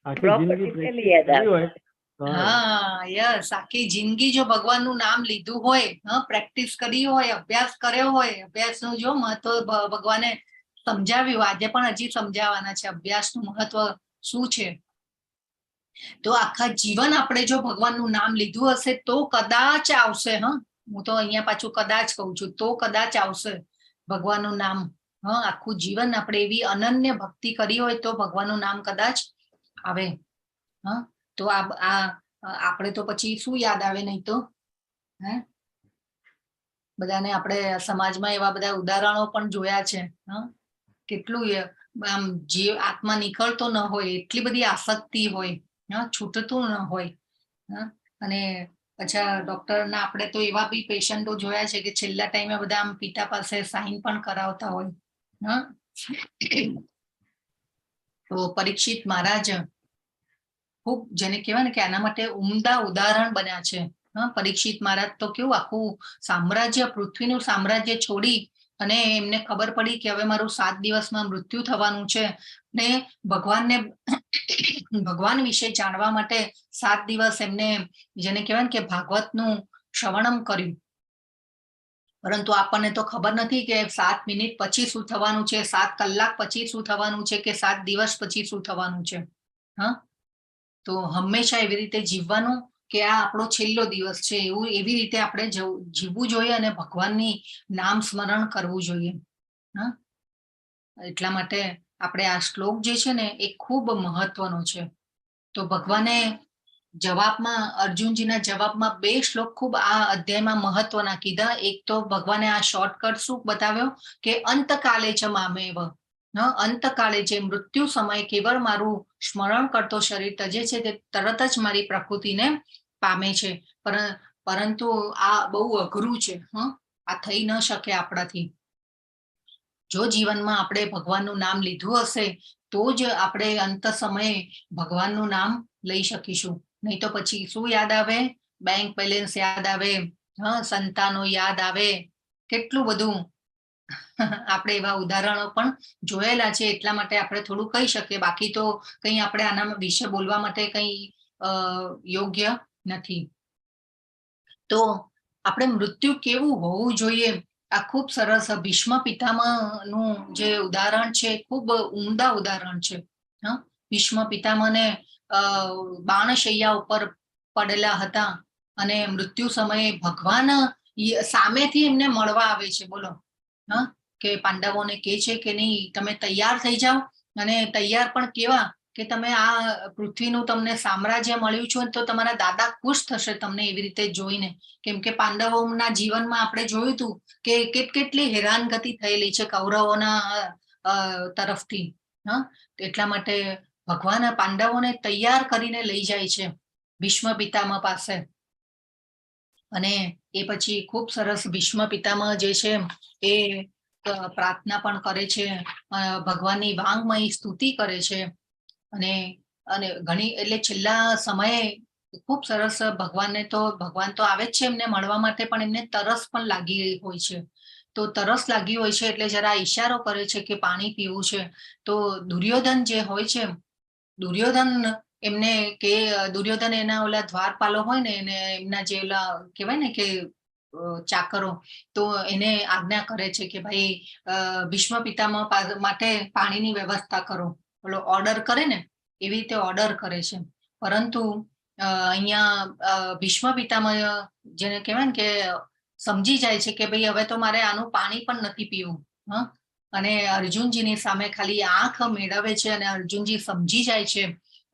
પ્રોપર્ટી યાદ આવે. યસ, આખી જિંદગી જો ભગવાનનું નામ લીધું હોય, પ્રેક્ટિસ કરી હોય, અભ્યાસ કર્યો હોય, અભ્યાસનું જો મહત્વ ભગવાને સમજાવ્યું, આજે પણ હજી સમજાવવાના છે અભ્યાસનું મહત્વ શું છે. તો આખા જીવન આપણે જો ભગવાનનું નામ લીધું હશે તો કદાચ આવશે. હું તો અહીંયા પાછું કદાચ કહું છું, તો કદાચ આવશે ભગવાનનું નામ. આખું જીવન આપણે એવી અનન્ય ભક્તિ કરી હોય તો ભગવાનનું નામ કદાચ આવે. તો આપણે તો પછી શું યાદ આવે? નહીં તો બધાને આપણે સમાજમાં એવા બધા ઉદાહરણો પણ જોયા છે. કેટલું આમ જે આત્મા નીકળતો ન હોય એટલી બધી આસક્તિ હોય, છૂટતું ન હોય. અને અચ્છા ડોક્ટરના આપણે તો એવા બી પેશન્ટો જોયા છે કે છેલ્લા ટાઈમે બધા આમ પિતા પાસે સાઈન પણ કરાવતા હોય. તો પરીક્ષિત મહારાજ ખૂબ જેને કહેવાય ને કે આના માટે ઉમદા ઉદાહરણ બન્યા છે. પરીક્ષિત મહારાજ તો કેવું આખું સામ્રાજ્ય, પૃથ્વીનું સામ્રાજ્ય છોડી અને એમને ખબર પડી કે હવે મારું 7 દિવસમાં મૃત્યુ થવાનું છે ને ભગવાન વિશે જાણવા માટે 7 દિવસ એમને જેને કહેવાય ને કે ભાગવતનું શ્રવણમ કર્યું. પરંતુ આપણને તો ખબર નથી કે 7 મિનિટ પછી શું થવાનું છે, 7 કલાક પછી શું થવાનું છે કે 7 દિવસ પછી શું થવાનું છે. તો હંમેશા એવી રીતે જીવવાનું કે આ આપણો છેલ્લો દિવસ છે એવું એવી રીતે આપણે જીવવું જોઈએ અને ભગવાનની નામ સ્મરણ કરવું જોઈએ. એટલા માટે આપણે આ શ્લોક જે છે ને એ ખૂબ મહત્વનો છે. તો ભગવાને જવાબમાં અર્જુનજીના જવાબમાં 2 શ્લોક ખૂબ આ અધ્યાયમાં મહત્વના કીધા. એક તો ભગવાને આ શોર્ટકટ શું બતાવ્યો કે અંતકાલે ચ મામેવ, અંતકાળે જે મૃત્યુ સમય કેવળ મારું સ્મરણ કરતો શરીર તજે છે તે તરત જ મારી પ્રકૃતિને પામે છે. પરંતુ આ બહુ અઘરું છે. આ થઈ ન શકે આપણાથી. જો જીવનમાં આપણે ભગવાનનું નામ લીધું હશે તો જ આપણે અંત સમયે ભગવાનનું નામ લઈ શકીશું. નહીં તો પછી શું યાદ આવે? બેંક બેલેન્સ યાદ આવે, સંતાનો યાદ આવે, કેટલું બધું. આપણે એવા ઉદાહરણો પણ જોયેલા છે. એટલા માટે આપણે થોડું કહી શકીએ, બાકી તો કંઈ આપણે આના વિશે બોલવા માટે કંઈ યોગ્ય નથી. તો આપણે મૃત્યુ કેવું હોવું જોઈએ આ ખૂબ સરસ ભીષ્મ પિતામહનું જે ઉદાહરણ છે ખૂબ ઉમદા ઉદાહરણ છે. ભીષ્મ પિતામહને બાણશૈયા ઉપર પડેલા હતા અને મૃત્યુ સમયે ભગવાન સામેથી એમને મળવા આવે છે. બોલો, કે પાંડવોને કહે છે કે નહીં તમે તૈયાર થઈ જાઓ. અને તૈયાર પણ કેવા કે તમે આ પૃથ્વીનું તમને સામ્રાજ્ય મળ્યું છે તો તમારા દાદા ખુશ થશે તમને એવી રીતે જોઈને. કેમ કે પાંડવોના જીવનમાં આપણે જોયું હતું કે કેટલી હેરાનગતિ થયેલી છે કૌરવોના તરફથી. એટલા માટે ભગવાન પાંડવોને તૈયાર કરીને લઈ જાય છે ભીષ્મ પિતામહ પાસે. અને એ પછી ખૂબ સરસ ભીષ્મ પિતામહ જે છે એ પ્રાર્થના પણ કરે છે, ભગવાનની વાંગમય સ્તુતિ કરે છે. અને ઘણી એટલે છેલ્લા સમયે ખૂબ સરસ ભગવાન તો આવે જ છે એમને મળવા માટે, પણ એમને તરસ પણ લાગી હોય છે. તો તરસ લાગી હોય છે એટલે જરા ઈશારો કરે છે કે પાણી પીવું છે. તો દુર્યોધન જે હોય છે, દુર્યોધન એના ઓલા દ્વારપાલો હોય ને એને એમના જે ઓલા કહેવાય ને કે ચાકરો, તો એને આજ્ઞા કરે છે કે ભાઈ ભીષ્મ પિતામહ માટે પાણીની વ્યવસ્થા કરો. ઓલો ઓર્ડર કરે ને એવી રીતે ઓર્ડર કરે છે. પરંતુ અહીંયા ભીષ્મ પિતામહ જેને કહેવાય ને કે સમજી જાય છે કે ભાઈ હવે તો મારે આનું પાણી પણ નથી પીવું. અને અર્જુનજીની સામે ખાલી આંખ મેળવે છે અને અર્જુનજી સમજી જાય છે.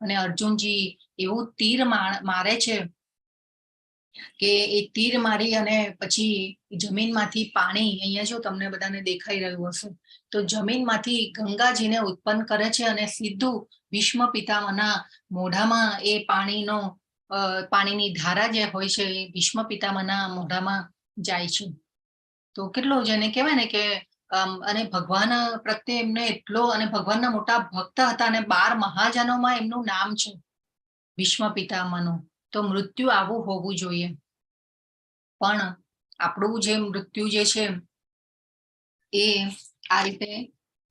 અને અર્જુનજી એવું તીર મારે છે કે એ તીર મારી અને પછી જમીનમાંથી પાણી, અહીંયા જો તમને બધાને દેખાઈ રહ્યું હશે તો જમીનમાંથી ગંગાજીને ઉત્પન્ન કરે છે અને સીધું ભીષ્મ પિતામહના મોઢામાં એ પાણીની ધારા જે હોય છે એ ભીષ્મ પિતામહના મોઢામાં જાય છે. તો કેટલો જેને કહેવાય ને કે અને ભગવાન પ્રત્યે એમને એટલો, અને ભગવાનના મોટા ભક્ત હતા અને 12 મહાજનોમાં એમનું નામ છે ભીષ્મ પિતામહનું. તો મૃત્યુ આવું હોવું જોઈએ. પણ આપણું જે મૃત્યુ જે છે એ આ રીતે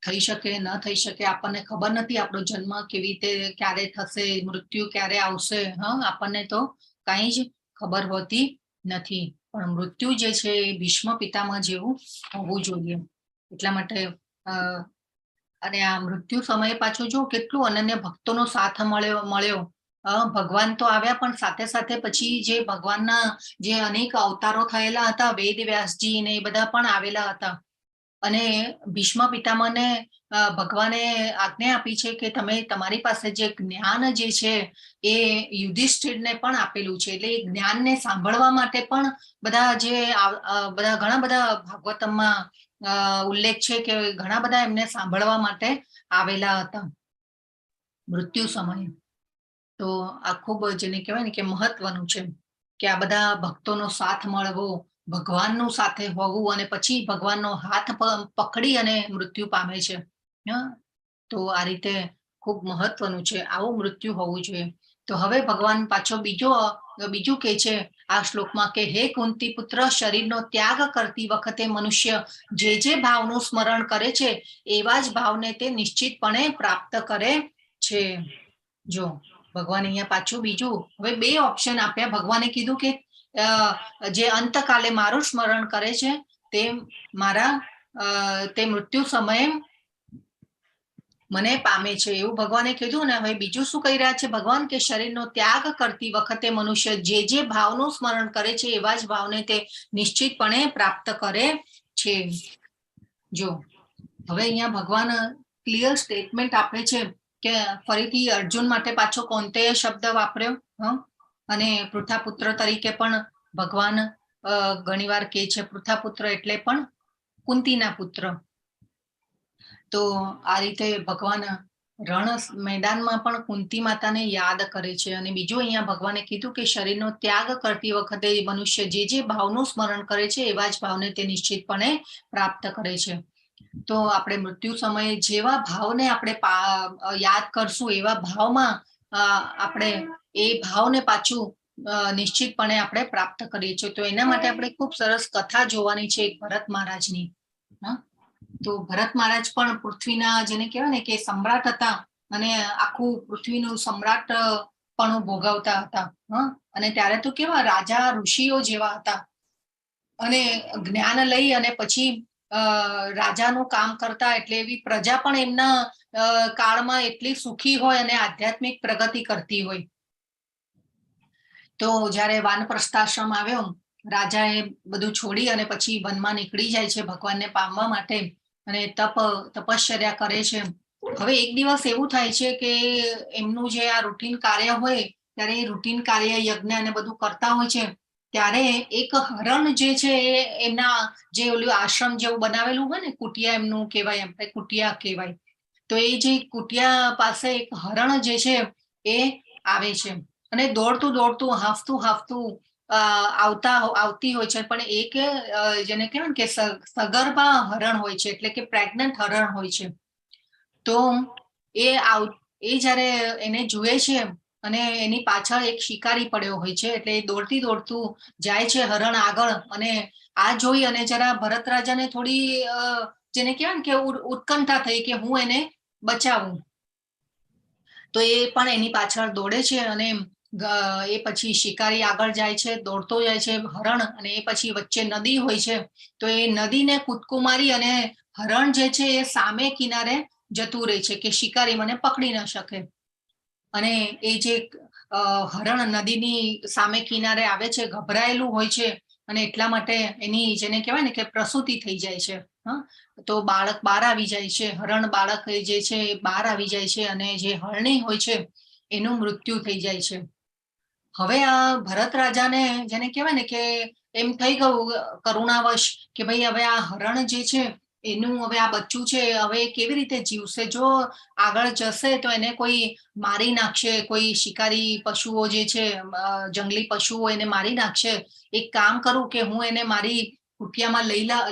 થઈ શકે ન થઈ શકે આપણને ખબર નથી. આપણો જન્મ કેવી રીતે ક્યારે થશે, મૃત્યુ ક્યારે આવશે, આપણને તો કાંઈ જ ખબર હોતી નથી. પણ મૃત્યુ જે છે એ ભીષ્મ પિતામહ જેવું હોવું જોઈએ. એટલા માટે અને આ મૃત્યુ સમયે પાછું જો કેટલું અનન્ય ભક્તોનો સાથ મળ્યો. ભગવાન તો આવ્યા પણ સાથે સાથે પછી જે ભગવાનના જે અનેક અવતારો થયેલા હતા, વેદ વ્યાસજી ને એ બધા પણ આવેલા હતા. અને ભીષ્મ પિતામહને ભગવાને આજ્ઞા આપી છે કે તમે તમારી પાસે જે જ્ઞાન જે છે એ યુધિષ્ઠિરને પણ આપેલું છે. એટલે એ જ્ઞાનને સાંભળવા માટે પણ બધા ઘણા બધા ભાગવતમમાં ઉલ્લેખ છે કે ઘણા બધા એમને સાંભળવા માટે આવેલા હતા મૃત્યુ સમયે. તો આ ખૂબ જેને કહેવાય ને કે મહત્વનું છે કે આ બધા ભક્તોનો સાથ મળવો, ભગવાનનું સાથે હોવું અને પછી ભગવાનનો હાથ પકડી અને મૃત્યુ પામે છે. તો આ રીતે ખૂબ મહત્વનું છે, આવું મૃત્યુ હોવું જોઈએ. તો હવે ભગવાન પાછો બીજું કે છે આ શ્લોકમાં કે હે કુંતી પુત્ર, શરીરનો ત્યાગ કરતી વખતે મનુષ્ય જે ભાવનું સ્મરણ કરે છે એવા જ ભાવને તે નિશ્ચિતપણે પ્રાપ્ત કરે છે. જો ભગવાન અહીંયા પાછું બીજું હવે 2 ઓપ્શન આપ્યા. ભગવાને કીધું કે જે અંતકાલે મારું સ્મરણ કરે છે તે મૃત્યુ સમયે મને પામે છે એવું ભગવાને કીધું ને. હવે બીજું શું કહી રહ્યા છે ભગવાન કે શરીરનો ત્યાગ કરતી વખતે મનુષ્ય જે ભાવનું સ્મરણ કરે છે એવા જ ભાવને તે નિશ્ચિતપણે પ્રાપ્ત કરે છે. જો હવે અહીંયા ભગવાન ક્લિયર સ્ટેટમેન્ટ આપે છે કે ફરીથી અર્જુન માટે પાછો કોંતે શબ્દ વાપર્યો અને પૃથાપુત્ર તરીકે પણ ભગવાન ઘણીવાર કહે છે. પૃથાપુત્ર એટલે પણ કુંતીના પુત્ર. તો આ રીતે ભગવાન રણ મેદાનમાં પણ કુંતી માતાને યાદ કરે છે. અને બીજું અહીંયા ભગવાને કીધું કે શરીરનો ત્યાગ કરતી વખતે મનુષ્ય જે ભાવનું સ્મરણ કરે છે એવા જ ભાવને તે નિશ્ચિતપણે પ્રાપ્ત કરે છે. તો આપણે મૃત્યુ સમયે જેવા ભાવને આપણે યાદ કરશું એવા ભાવમાં આપણે એ ભાવને પાછું નિશ્ચિતપણે આપણે પ્રાપ્ત કરીએ છીએ. તો એના માટે આપણે ખૂબ સરસ કથા જોવાની છે એક ભરત મહારાજની. તો ભરત મહારાજ પણ પૃથ્વીના જેને કહેવાય ને કે સમ્રાટ હતા અને આખું પૃથ્વીનું સમ્રાટ પણ ભોગવતા હતા. અને ત્યારે તો કેવા રાજા ઋષિઓ જેવા હતા અને જ્ઞાન લઈ અને પછી રાજાનું કામ કરતા. એટલે એવી પ્રજા પણ એમના કાળમાં એટલી સુખી હોય અને આધ્યાત્મિક પ્રગતિ કરતી હોય. તો જ્યારે વાનપ્રસ્થાશ્રમ આવ્યો, રાજાએ બધું છોડી અને પછી વનમાં નીકળી જાય છે ભગવાનને પામવા માટે અને તપશ્ચર્યા કરે છે. હવે એક દિવસ એવું થાય છે કે એમનું જે આ રૂટીન કાર્ય હોય ત્યારે એ રૂટીન કાર્ય યજ્ઞ અને બધું કરતા હોય છે ત્યારે એક હરણ જે છે એમના જે ઓલું આશ્રમ જેવું બનાવેલું હોય ને, કુટિયા એમનું કહેવાય, આપણે કુટિયા કહેવાય. તો એ જે કુટિયા પાસે એક હરણ જે છે એ આવે છે અને દોડતું હાંફતું આવતી હોય છે. પણ એક જેને કહેવાય કે સગર્ભા હરણ હોય છે, એટલે કે પ્રેગ્નન્ટ હરણ હોય છે. તો એ જ્યારે એને જુએ છે અને એની પાછળ એક શિકારી પડ્યો હોય છે, એટલે એ દોડતું જાય છે હરણ આગળ. અને આ જોઈ અને જરા ભરત રાજાને થોડી જેને કહેવાય ને કે ઉત્કંઠા થઈ કે હું એને બચાવું. તો એ પણ એની પાછળ દોડે છે અને એ પછી શિકારી આગળ જાય છે, દોડતો જાય છે હરણ, અને એ પછી વચ્ચે નદી હોય છે. તો એ નદીને કૂદકું મારી અને હરણ જે છે એ સામે કિનારે જતું રહે છે કે શિકારી મને પકડી ન શકે. અને એ જે હરણ નદીની સામે કિનારે આવે છે, ગભરાયેલું હોય છે અને એટલા માટે એની જેને કહેવાય ને કે પ્રસૂતિ થઈ જાય છે. તો બાળક બહાર આવી જાય છે, હરણ બાળક જે છે એ બહાર આવી જાય છે અને જે હરણી હોય છે એનું મૃત્યુ થઈ જાય છે. હવે આ ભરત રાજાને જેને કહેવાય ને કે એમ થઈ ગયું કરુણાવશ કે ભાઈ હવે આ હરણ જે છે એનું હવે આ બચ્ચું છે, હવે કેવી રીતે જીવશે? જો આગળ જશે તો એને કોઈ મારી નાખશે, કોઈ શિકારી પશુઓ જે છે, જંગલી પશુઓ એને મારી નાખશે. એક કામ કરું કે હું એને મારી કુટિયામાં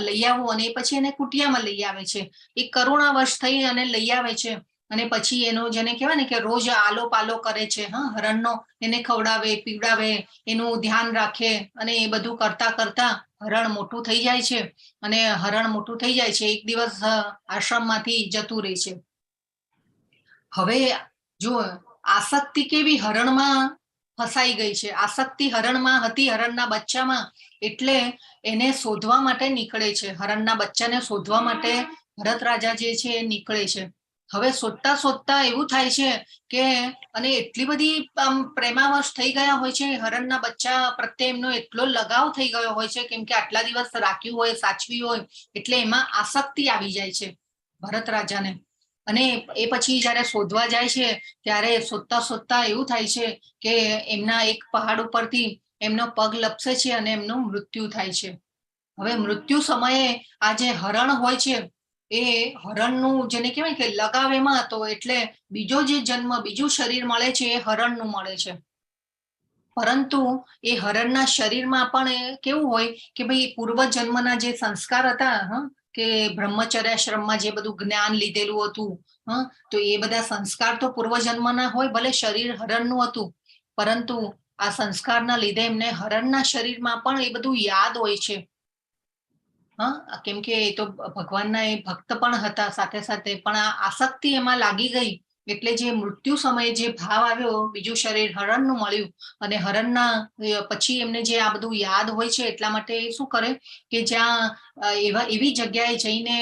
લઈ આવું. અને પછી એને કુટિયામાં લઈ આવે છે. એ કરુણાવશ થઈ અને લઈ આવે છે અને પછી એનો જેને કહેવાય ને કે રોજ આલો પાલો કરે છે હરણનો, એને ખવડાવે પીવડાવે, એનું ધ્યાન રાખે. અને એ બધું કરતા હરણ મોટું થઈ જાય છે. અને હરણ મોટું થઈ જાય છે, એક દિવસ આશ્રમમાંથી જતું રહે છે. હવે જો આસક્તિ કેવી હરણમાં ફસાઈ ગઈ છે, આસક્તિ હરણમાં હતી, હરણના બચ્ચામાં. એટલે એને શોધવા માટે નીકળે છે, હરણના બચ્ચાને શોધવા માટે ભરત રાજા જે છે એ નીકળે છે. હવે શોધતા એવું થાય છે કે અને એટલી બધી પ્રેમાવશ થઈ ગયા હોય છે હરણના બચ્ચા પ્રત્યે, એમનો એટલો લગાવ થઈ ગયો હોય છે કેમ કે આટલા દિવસ રાખ્યું હોય, સાચવી હોય, એટલે એમાં આસક્તિ આવી જાય છે ભરત રાજાને. અને એ પછી જયારે શોધવા જાય છે ત્યારે શોધતા એવું થાય છે કે એમના એક પહાડ ઉપરથી એમનો પગ લપસે છે અને એમનું મૃત્યુ થાય છે. હવે મૃત્યુ સમયે આ જે હરણ હોય છે એ હરણનું જેને કહેવાય કે લગાવેમાં હતો, એટલે બીજો જે જન્મ, બીજું શરીર મળે છે એ હરણનું મળે છે. પરંતુ એ હરણના શરીરમાં પણ કેવું હોય કે ભાઈ પૂર્વ જન્મના જે સંસ્કાર હતા, કે બ્રહ્મચર્યાશ્રમમાં જે બધું જ્ઞાન લીધેલું હતું, તો એ બધા સંસ્કાર તો પૂર્વજન્મના હોય, ભલે શરીર હરણનું હતું, પરંતુ આ સંસ્કારના લીધે એમને હરણના શરીરમાં પણ એ બધું યાદ હોય છે. કેમ કે એ તો ભગવાનના એ ભક્ત પણ હતા સાથે સાથે, પણ આ આસક્તિ એમાં લાગી ગઈ એટલે જે મૃત્યુ સમયે જે ભાવ આવ્યો, બીજું શરીર હરણનું મળ્યું, અને હરણના પછી એમને જે આ બધું યાદ હોય છે, એટલા માટે શું કરે કે જ્યાં એવી જગ્યાએ જઈને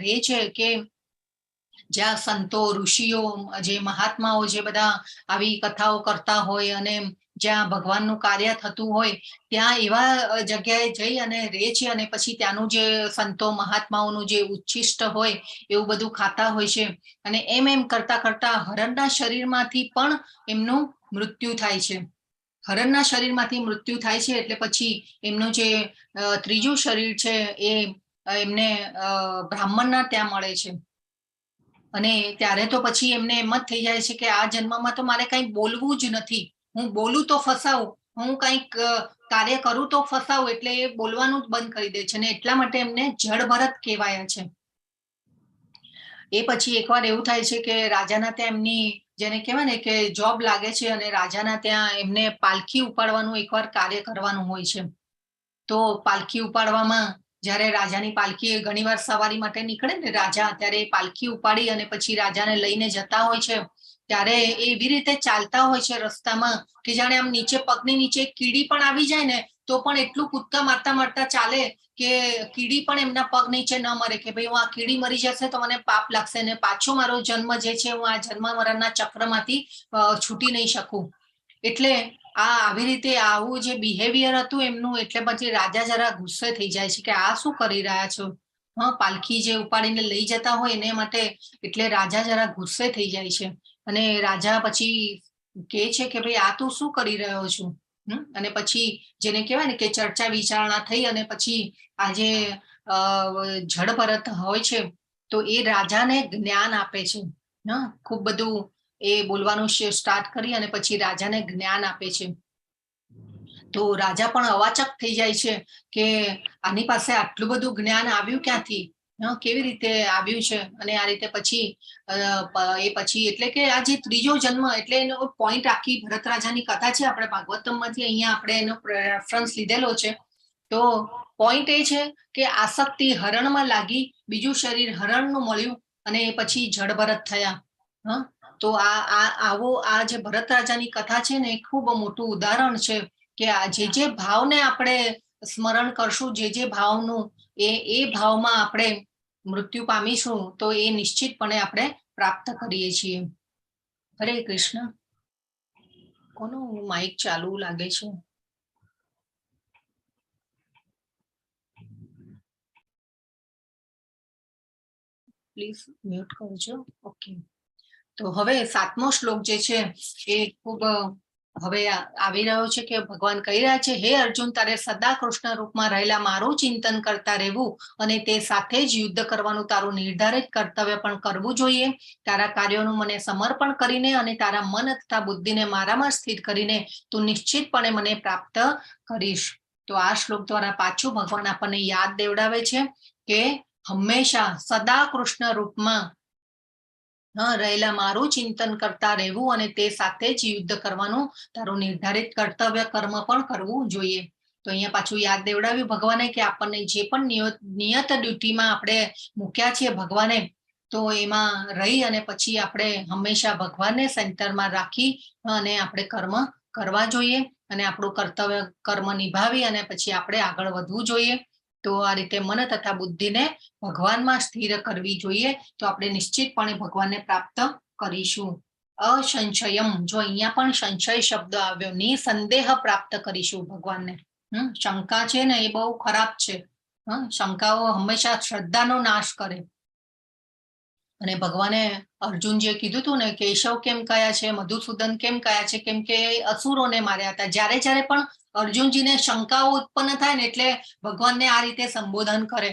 રહે છે કે જ્યાં સંતો, ઋષિઓ, જે મહાત્માઓ જે બધા આવી કથાઓ કરતા હોય અને જ્યાં ભગવાનનું કાર્ય થતું હોય, ત્યાં એવા જગ્યાએ જઈ અને રહે છે, અને પછી ત્યાંનું જે સંતો મહાત્માઓનું જે ઉચ્છિષ્ટ હોય એવું બધું ખાતા હોય છે. અને એમ કરતા કરતા હરણના શરીરમાંથી પણ એમનું મૃત્યુ થાય છે. હરણના શરીરમાંથી મૃત્યુ થાય છે એટલે પછી એમનું જે ત્રીજું શરીર છે એ એમને બ્રાહ્મણના ત્યાં મળે છે. અને ત્યારે તો પછી એમને એમ જ થઈ જાય છે કે આ જન્મમાં તો મારે કંઈ બોલવું જ નથી, હું બોલું તો ફસાવું, હું કંઈક કાર્ય કરું તો ફસાવું, એટલે એ બોલવાનું જ બંધ કરી દે છે, અને એટલા માટે એમને જડ ભરત કહેવાયા છે. એ પછી એકવાર એવું થાય છે કે રાજાના ત્યાં એમની જેને કહેવાય ને કે જોબ લાગે છે, અને રાજાના ત્યાં એમને પાલખી ઉપાડવાનું એકવાર કાર્ય કરવાનું હોય છે. તો પાલખી ઉપાડવામાં જ્યારે રાજાની પાલખી ઘણીવાર સવારી માટે નીકળે ને રાજા, ત્યારે પાલખી ઉપાડી અને પછી રાજાને લઈને જતા હોય છે, ત્યારે એવી રીતે ચાલતા હોય છે રસ્તામાં કે જાણે આમ નીચે પગની નીચે કીડી પણ આવી જાય ને તો પણ એટલું કૂદકા મારતા મારતા ચાલે કે કીડી પણ એમના પગ નીચે ન મરે, કે ભાઈ હું આ કીડી મરી જશે તો મને પાપ લાગશે ને પાછો મારો જન્મ જે છે હું આ જન્મ મરણના ચક્રમાંથી છૂટી નહીં શકું. એટલે આવી રીતે આવું જે બિહેવિયર હતું એમનું, એટલે પછી રાજા જરા ગુસ્સે થઈ જાય છે કે આ શું કરી રહ્યા છો, પાલખી જે ઉપાડીને લઈ જતા હોય એને માટે. એટલે રાજા જરા ગુસ્સે થઈ જાય છે, અને રાજા પછી કહે છે કે ભાઈ આ તું શું કરી રહ્યો છું. અને પછી જેને કહેવાય ને કે ચર્ચા વિચારણા થઈ, અને પછી આજે જડ ભરત હોય છે તો એ રાજાને જ્ઞાન આપે છે. ખૂબ બધું એ બોલવાનું સ્ટાર્ટ કરી અને પછી રાજાને જ્ઞાન આપે છે. તો રાજા પણ અવાચક થઈ જાય છે કે આની પાસે આટલું બધું જ્ઞાન આવ્યું ક્યાંથી, કેવી રીતે આવ્યું છે. અને આ રીતે પછી એ પછી એટલે કે આ જે ત્રીજો જન્મ, એટલે એનો પોઈન્ટ આખી ભરત રાજાની કથા છે, આપણે ભાગવતમમાંથી અહીંયા આપણે એનો રેફરન્સ લીધેલો છે. તો પોઈન્ટ એ છે કે આસક્તિ હરણમાં લાગી, બીજું શરીર હરણનું મળ્યું, અને પછી જડ ભરત થયા. તો આ જે ભરત રાજાની કથા છે ને એ ખૂબ મોટું ઉદાહરણ છે કે આ જે ભાવને આપણે સ્મરણ કરશું, જે ભાવનું એ ભાવમાં આપણે મૃત્યુ પામીશું તો એ નિશ્ચિતપણે આપણે પ્રાપ્ત કરીએ છીએ. હરે કૃષ્ણ. કોનું માઇક ચાલુ લાગે છે? પ્લીઝ મ્યુટ કરજો. ઓકે. તો હવે 7મો શ્લોક જે છે એ ખૂબ હવે આવી રહ્યો છે કે ભગવાન કહી રહ્યા છે, હે અર્જુન, તારે સદા કૃષ્ણ રૂપમાં રહેલા મારું ચિંતન કરતા રહેવું, અને તે સાથે જ યુદ્ધ કરવાનું તારું નિર્ધારિત કર્તવ્ય પણ કરવું જોઈએ. તારા કાર્યોનું મને સમર્પણ કરીને અને તારા મન તથા બુદ્ધિને મારામાં સ્થિત કરીને તું નિશ્ચિતપણે મને પ્રાપ્ત કરીશ. તો આ શ્લોક દ્વારા પાછું ભગવાન આપણને યાદ દેવડાવે છે કે હંમેશા સદા કૃષ્ણ રૂપમાં રહેલા મારું ચિંતન કરતા રહેવું, અને તે સાથે જ યુદ્ધ કરવાનું તારું નિર્ધારિત કર્તવ્ય કર્મ પણ કરવું જોઈએ. તો અહીંયા પાછું યાદ દેવડાવ્યું ભગવાને કે આપણને જે પણ નિયત ડ્યુટીમાં આપણે મૂક્યા છીએ ભગવાને, તો એમાં રહી અને પછી આપણે હંમેશા ભગવાનને સેન્ટરમાં રાખી અને આપણે કર્મ કરવા જોઈએ, અને આપણું કર્તવ્ય કર્મ નિભાવી અને પછી આપણે આગળ વધવું જોઈએ. તો આ રીતે મન તથા બુદ્ધિને ભગવાનમાં સ્થિર કરવી જોઈએ, તો આપણે નિશ્ચિતપણે ભગવાનને પ્રાપ્ત કરીશું. અસંશયમ, જો અહીંયા પણ સંશય શબ્દ આવ્યો, નિસંદેહ પ્રાપ્ત કરીશું ભગવાનને. શંકા છે ને એ બહુ ખરાબ છે. શંકાઓ હંમેશા શ્રદ્ધાનો નાશ કરે. અને ભગવાને અર્જુન જે કીધું હતું ને, કેશવ કેમ કયા છે, મધુસૂદન કેમ કયા છે, કેમ કે અસુરોને માર્યા હતા. જ્યારે જ્યારે પણ અર્જુનજીને શંકાઓ ઉત્પન્ન થાય ને એટલે ભગવાનને આ રીતે સંબોધન કરે.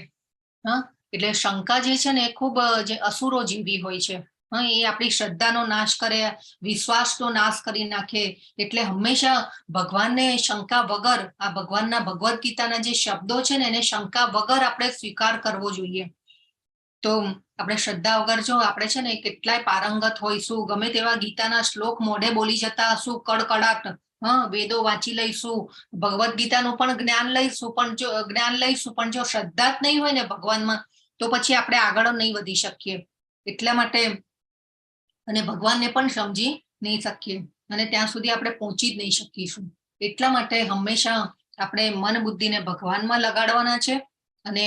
હા, એટલે શંકા જે છે ને એ ખૂબ જે અસુરો જેવી હોય છે. હા, એ આપણી શ્રદ્ધાનો નાશ કરે, વિશ્વાસનો નાશ કરી નાખે. એટલે હંમેશા ભગવાનને શંકા વગર, આ ભગવાનના ભગવદ્ ગીતાના જે શબ્દો છે ને એને શંકા વગર આપણે સ્વીકાર કરવો જોઈએ. તો આપણે શ્રદ્ધા વગર જો આપણે છે ને કેટલાય પારંગત હોઈશું, ગમે તેવા ગીતાના શ્લોક મોઢે બોલી જતા હશું, કડકડાટ, વેદો વાંચી લઈશું, ભગવદ્ ગીતાનું પણ જ્ઞાન લઈશું, પણ જો શ્રદ્ધા જ નહીં હોય ને ભગવાનમાં, તો પછી આપણે આગળ નહીં વધી શકીએ. એટલા માટે, અને ભગવાનને પણ સમજી નહીં શકીએ, અને ત્યાં સુધી આપણે પહોંચી જ નહીં શકીશું. એટલા માટે હંમેશા આપણે મન બુદ્ધિને ભગવાનમાં લગાડવાના છે. અને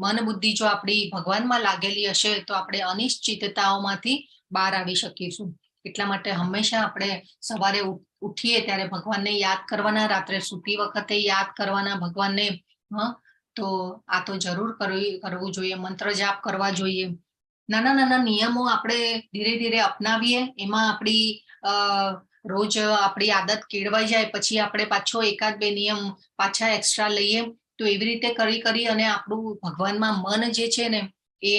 મન બુદ્ધિ જો આપણી ભગવાનમાં લાગેલી હશે તો આપણે અનિશ્ચિતતાઓમાંથી બહાર આવી શકીશું. એટલા માટે હંમેશા આપણે સવારે ઉઠીએ ત્યારે ભગવાનને યાદ કરવાના, રાત્રે સૂતી વખતે યાદ કરવાના ભગવાનને. તો આ તો જરૂર કરવું જોઈએ. મંત્ર જાપ કરવા જોઈએ. નાના નાના નિયમો આપણે ધીરે ધીરે અપનાવીએ, એમાં આપણી રોજ આપણી આદત કેળવાઈ જાય, પછી આપણે પાછો એકાદ બે નિયમ પાછા એક્સ્ટ્રા લઈએ. તો એવી રીતે કરી અને આપણું ભગવાનમાં મન જે છે ને એ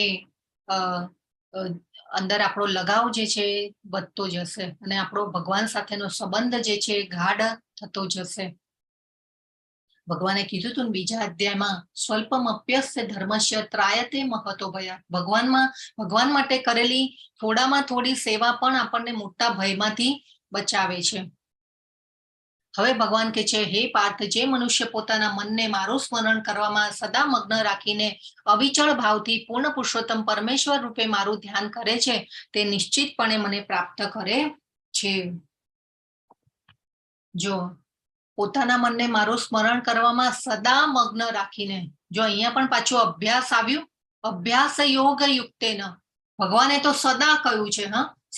અંદર આપણો લગાવ જે છે વધતો જશે, અને આપણો ભગવાન સાથેનો સંબંધ જે છે ગાઢ થતો જશે. ભગવાને કીધું હતું ને બીજા અધ્યાયમાં, સ્વલ્પમ અપ્યસ્ય ધર્મસ્ય ત્રાયતે મહતો ભયાત. ભગવાન માટે કરેલી થોડામાં થોડી સેવા પણ આપણને મોટા ભયમાંથી બચાવે છે. હવે ભગવાન કે છે, હે પાર્થ, જે મનુષ્ય પોતાના મનને મારું સ્મરણ કરવામાં સદા મગ્ન રાખીને અવિચળ ભાવથી પૂર્ણ પુરુષોત્તમ પરમેશ્વર રૂપે મારું ધ્યાન કરે છે, તે નિશ્ચિતપણે મને પ્રાપ્ત કરે છે. જો પોતાના મનને મારું સ્મરણ કરવામાં સદા મગ્ન રાખીને, જો અહીંયા પણ પાછું અભ્યાસ આવ્યું, અભ્યાસ યોગ યુક્તેન. ભગવાને તો સદા કહ્યું છે,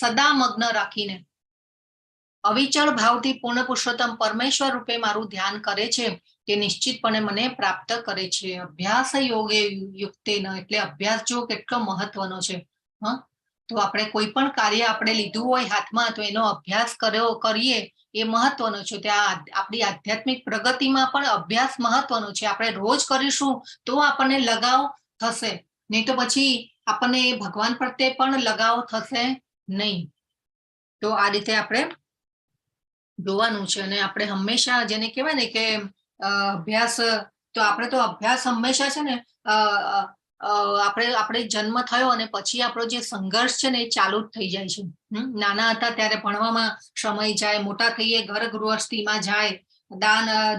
સદા મગ્ન રાખીને અવિચળ ભાવથી પૂર્ણ પુરુષોત્તમ પરમેશ્વર રૂપે મારું ધ્યાન કરે છે, તે નિશ્ચિતપણે મને પ્રાપ્ત કરે છે. અભ્યાસ યોગે યુક્તેન, એટલે અભ્યાસ જો કેટલો મહત્વનો છે. તો આપણે કોઈ પણ કાર્ય આપણે લીધું હોય હાથમાં, તો એનો અભ્યાસ કરીએ એ મહત્વનો છે. ત્યાં આપણી આધ્યાત્મિક પ્રગતિમાં પણ અભ્યાસ મહત્વનો છે. આપણે રોજ કરીશું તો આપણને લગાવ થશે, નહીં તો પછી આપણને ભગવાન પ્રત્યે પણ લગાવ થશે નહીં. તો આ રીતે આપણે જોવાનું છે. અને આપણે હંમેશા જેને કહેવાય ને કે અભ્યાસ, તો અભ્યાસ હંમેશા છે ને આપણે જન્મ થયો અને પછી આપણો જે સંઘર્ષ છે ને એ ચાલુ જ થઈ જાય છે. નાના હતા ત્યારે ભણવામાં સમય જાય, મોટા થઈએ ઘર ગૃહસ્થીમાં જાય,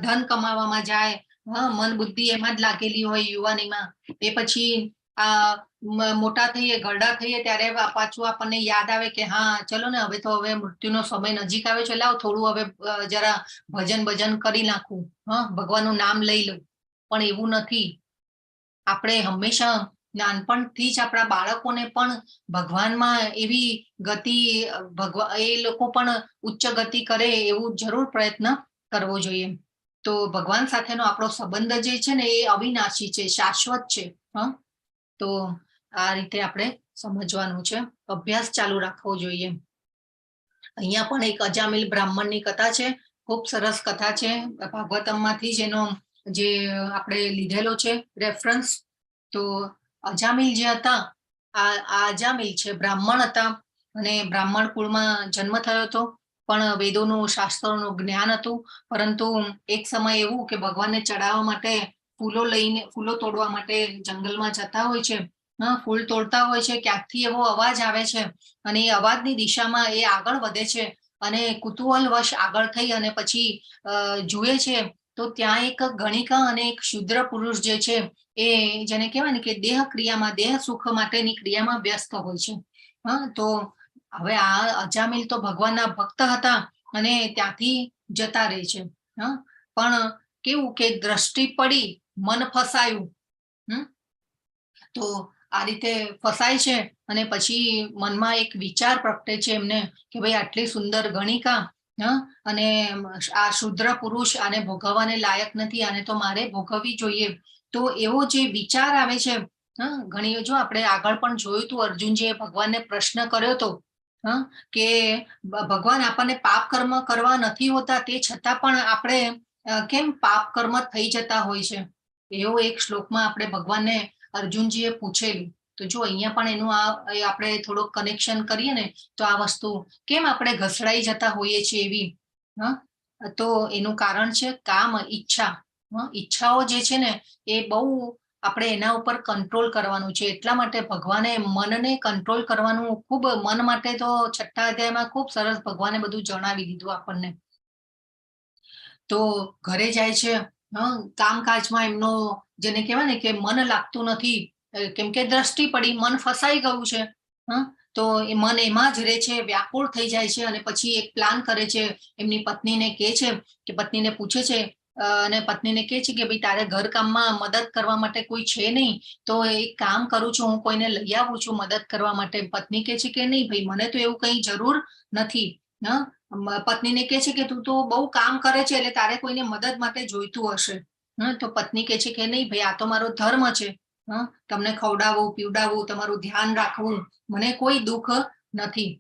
ધન કમાવામાં જાય, મન બુદ્ધિ એમાં જ લાગેલી હોય યુવાનીમાં. એ પછી મોટા થઈએ, ઘરડા થઈએ ત્યારે પાછું આપણને યાદ આવે કે હા ચલો ને, હવે મૃત્યુનો સમય નજીક આવે છે, લાવ થોડું હવે જરા ભજન કરી નાખું, ભગવાનનું નામ લઈ લઉં. પણ એવું નથી. આપણે હંમેશા નાનપણથી જ આપણા બાળકોને પણ ભગવાનમાં એવી ગતિ, એ લોકો પણ ઉચ્ચ ગતિ કરે એવું જરૂર પ્રયત્ન કરવો જોઈએ. તો ભગવાન સાથેનો આપણો સંબંધ જે છે ને એ અવિનાશી છે, શાશ્વત છે. તો આ રીતે આપણે સમજવાનું છે. અભ્યાસ ચાલુ રાખવો જોઈએ. અહીંયા પણ એક અજામિલ બ્રાહ્મણની કથા છે, ખૂબ સરસ કથા છે. ભાગવતમમાંથી જ એનો જે આપણે લીધેલો છે રેફરન્સ. તો અજામિલ જે હતા, આ અજામિલ છે, બ્રાહ્મણ હતા, અને બ્રાહ્મણ કુળમાં જન્મ થયો હતો, પણ વેદોનું, શાસ્ત્રોનું જ્ઞાન હતું. પરંતુ એક સમય એવું કે ભગવાનને ચડાવવા માટે ફૂલો તોડવા માટે જંગલમાં જતા હોય છે. ફૂલ તોડતા હોય છે, ક્યાંકથી એવો અવાજ આવે છે, અને એ અવાજની દિશામાં એ આગળ વધે છે, અને કુતૂહલવશ આગળ થઈ અને પછી જુએ છે તો ત્યાં એક ગણિકા અને એક શુદ્ર પુરુષ જે છે એ જેને કહેવાય ને કે દેહ ક્રિયામાં, દેહ સુખ માટેની ક્રિયામાં વ્યસ્ત હોય છે. તો હવે આ અજામિલ તો ભગવાનના ભક્ત હતા અને ત્યાંથી જતા રહે છે. પણ કેવું કે દ્રષ્ટિ પડી, મન ફસાયું. તો આ રીતે ફસાય છે, અને પછી મનમાં એક વિચાર પ્રગટે છે એમને કે ભાઈ આટલી સુંદર ગણિકા, અને આ શુદ્ર પુરુષ આને ભોગવવાને લાયક નથી, આને તો મારે ભોગવવી જોઈએ. તો એવો જે વિચાર આવે છે ઘણી જો આપણે આગળ પણ જોયું હતું, અર્જુનજીએ ભગવાનને પ્રશ્ન કર્યો હતો કે ભગવાન આપણને પાપ કર્મ કરવા નથી હોતા, તે છતાં પણ આપણે કેમ પાપ કર્મ થઈ જતા હોય છે, એવો એક શ્લોકમાં આપણે ભગવાનને અર્જુનજીએ પૂછેલું. તો જો અહીંયા પણ એનું આપણે થોડુંક કનેક્શન કરીએ ને તો આ વસ્તુ કેમ આપણે ઘસડાઈ જતા હોઈએ છીએ એવી, તો એનું કારણ છે કામ, ઈચ્છા. ઈચ્છાઓ જે છે ને એ બહુ આપણે એના ઉપર કંટ્રોલ કરવાનું છે. એટલા માટે ભગવાને મનને કંટ્રોલ કરવાનું ખૂબ, મન માટે તો 6થા અધ્યાયમાં ખૂબ સરસ ભગવાને બધું જણાવી દીધું આપણને. તો ઘરે જાય છે, કામકાજમાં એમનો જેને કહેવાય ને કે મન લાગતું નથી, કેમ કે દ્રષ્ટિ પડી, મન ફસાઈ ગયું છે. તો એ મન એમાં જ રહે છે, વ્યાકુળ થઈ જાય છે, અને પછી એક પ્લાન કરે છે, એમની પત્નીને કહે છે કે પત્નીને પૂછે છે, અને પત્નીને કહે છે કે ભાઈ તારે ઘર કામમાં મદદ કરવા માટે કોઈ છે નહીં, તો એક કામ કરું છું, હું કોઈને લઈ આવું છું મદદ કરવા માટે. પત્ની કહે છે કે નહીં ભાઈ, મને તો એવું કઈ જરૂર નથી. પત્નીને કહે છે કે તું તો બહુ કામ કરે છે એટલે તારે કોઈને મદદ માટે જોઈતું હશે. તો પત્ની કહે છે કે નહીં ભાઈ, આ તો મારો ધર્મ છે, તમને ખવડાવવું, પીવડાવવું, તમારું ધ્યાન રાખવું, મને કોઈ દુઃખ નથી.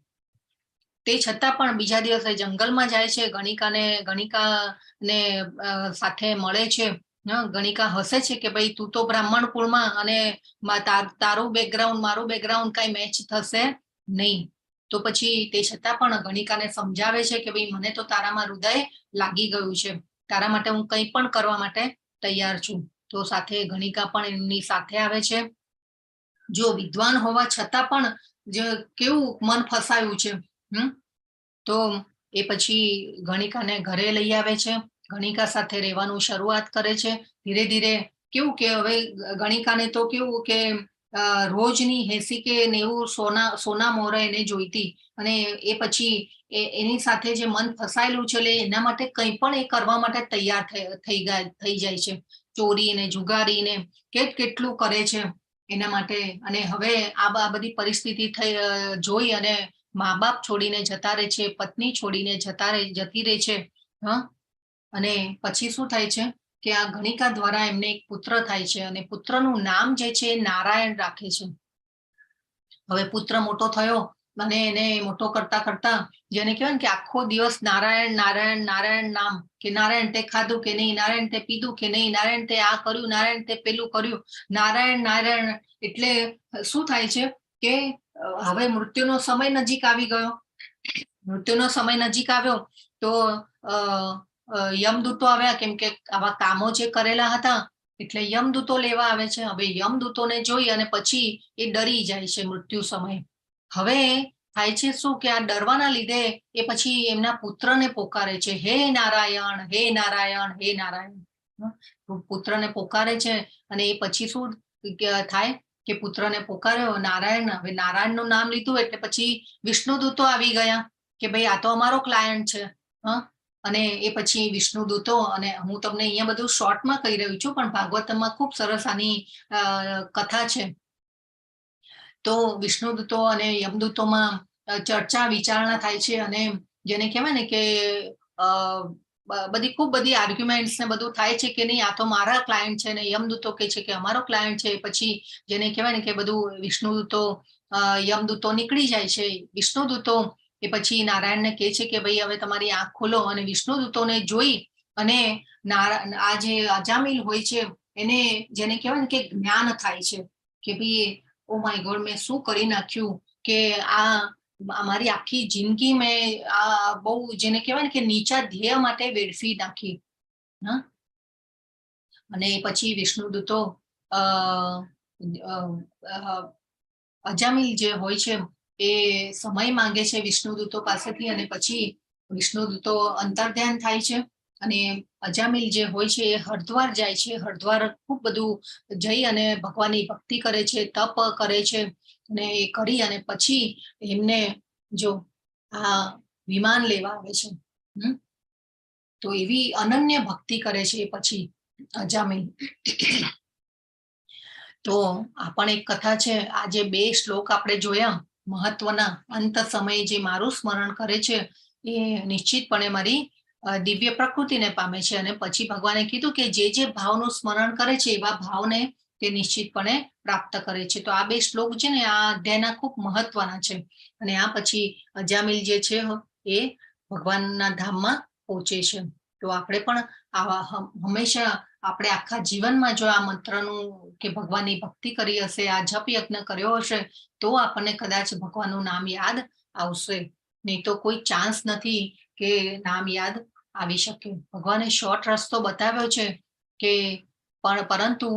તે છતાં પણ બીજા દિવસે જંગલમાં જાય છે, ગણિકાને સાથે મળે છે. ગણિકા હસે છે કે ભાઈ તું તો બ્રાહ્મણ કુળમાં, અને તારું બેકગ્રાઉન્ડ મારું બેકગ્રાઉન્ડ કઈ મેચ થશે નહીં. તો પછી તે છતાં પણ ગણિકાને સમજાવે છે કે ભાઈ મને તો તારામાં હૃદય લાગી ગયું છે, તારા માટે હું કંઈ પણ કરવા માટે તૈયાર છું. તો સાથે ગણિકા પણ એમની સાથે આવે છે. જો વિદ્વાન હોવા છતાં પણ જે કેવું મન ફસાયું છે, તો એ પછી ગણિકાને ઘરે લઈ આવે છે, ગણિકા સાથે રહેવાનું શરૂઆત કરે છે. ધીરે ધીરે કેવું કે હવે ગણિકાને તો કેવું કે રોજની 80 કે 90 સોના મોહર એને જોઈતી, અને એ પછી એની સાથે જે મન ફસાયેલું છે એટલે એના માટે કંઈ પણ એ કરવા માટે તૈયાર થઈ જાય છે. ચોરીને જુગારીને કેટલું કરે છે એના માટે. અને હવે આ બધી પરિસ્થિતિ જોઈ અને મા બાપ છોડીને જતા રહે છે, પત્ની છોડીને જતી રહે છે. અને પછી શું થાય છે કે આ ગણિકા દ્વારા એમને એક પુત્ર થાય છે, અને પુત્રનું નામ જે છે નારાયણ રાખે છે. હવે પુત્ર મોટો થયો અને એને મોટો કરતા કરતા જેને કહેવાય ને કે આખો દિવસ નારાયણ નારાયણ નારાયણ નામ, કે નારાયણ તે ખાધું કે નહીં, નારાયણ તે પીધું કે નહીં, નારાયણ તે આ કર્યું, નારાયણ તે પેલું કર્યું, નારાયણ નારાયણ. એટલે શું થાય છે કે હવે મૃત્યુનો સમય નજીક આવી ગયો. મૃત્યુનો સમય નજીક આવ્યો તો યમદૂતો આવ્યા, કેમ કે આવા કામો જે કરેલા હતા એટલે યમદૂતો લેવા આવે છે. હવે યમદૂતોને જોઈ અને પછી એ ડરી જાય છે મૃત્યુ સમયે. હવે થાય છે શું કે આ ડરવાના લીધે એ પછી એમના પુત્રને પોકારે છે, હે નારાયણ, હે નારાયણ, હે નારાયણ. પુત્રને પોકારે છે, અને એ પછી શું થાય કે પુત્રને પોકાર્યો નારાયણ. હવે નારાયણનું નામ લીધું એટલે પછી વિષ્ણુદૂતો આવી ગયા કે ભાઈ આ તો અમારો ક્લાયન્ટ છે. અને એ પછી વિષ્ણુદૂતો, અને હું તમને અહીંયા બધું શોર્ટમાં કહી રહ્યું છું, પણ ભાગવતમાં ખૂબ સરસ આની કથા છે. તો વિષ્ણુદૂતો અને યમદૂતોમાં ચર્ચા વિચારણા થાય છે, અને જેને કહેવાય ને કે ખૂબ બધી આર્ગ્યુમેન્ટ્સ ને બધું થાય છે કે નહીં આ તો મારા ક્લાયન્ટ છે, ને યમદૂતો કહે છે કે અમારો ક્લાયન્ટ છે. પછી જેને કહેવાય ને કે બધું વિષ્ણુદૂતો યમદૂતો નીકળી જાય છે. વિષ્ણુદૂતો એ પછી નારાયણને કહે છે કે ભાઈ હવે તમારી આંખ ખોલો, અને વિષ્ણુદૂતોને જોઈ અને આ જે અજામિલ હોય છે એને જેને કહેવાય ને કે જ્ઞાન થાય છે કે ભાઈ ઓ માય ગોડ, મેં શું કરી નાખ્યું કે આ અમારી આખી જિંદગી મેં આ બહુ જેને કહેવાય ને કે નીચા ધ્યેય માટે વેડફી નાખી. અને પછી વિષ્ણુદૂતો અજામિલ જે હોય છે એ સમય માંગે છે વિષ્ણુદૂતો પાસેથી, અને પછી વિષ્ણુદૂતો અંતર્ધ્યાન થાય છે. અને અજામિલ જે હોય છે એ હરિદ્વાર જાય છે. હરિદ્વાર ખૂબ બધું જઈ અને ભગવાનની ભક્તિ કરે છે, તપ કરે છે, અને એ કરી અને પછી એમને જો આ વિમાન લેવા આવે છે. તો એવી અનન્ય ભક્તિ કરે છે એ પછી અજામિલ. તો આ પણ એક કથા છે. આ જે 2 શ્લોક આપણે જોયા મહત્વના, અંત સમયે જે મારું સ્મરણ કરે છે એ નિશ્ચિતપણે મારી દિવ્ય પ્રકૃતિને પામે છે. અને પછી ભગવાને કીધું કે જે ભાવનું સ્મરણ કરે છે એવા ભાવને તે નિશ્ચિતપણે પ્રાપ્ત કરે છે. તો આ બે શ્લોક છે ને આ અધ્યાયના ખૂબ મહત્વના છે. અને આ પછી અજામિલ જે છે એ ભગવાનના ધામમાં પહોંચે છે. તો આપણે પણ આવા હંમેશા આપણે આખા જીવનમાં જો આ મંત્રનું કે ભગવાનની ભક્તિ કરી હશે, આ જપ યજ્ઞ કર્યો હશે, તો આપણને કદાચ ભગવાનનું નામ યાદ આવશે. નહીં તો કોઈ ચાન્સ નથી કે નામ યાદ આવી શકે. ભગવાને શોર્ટ રસ્તો બતાવ્યો છે કે પરંતુ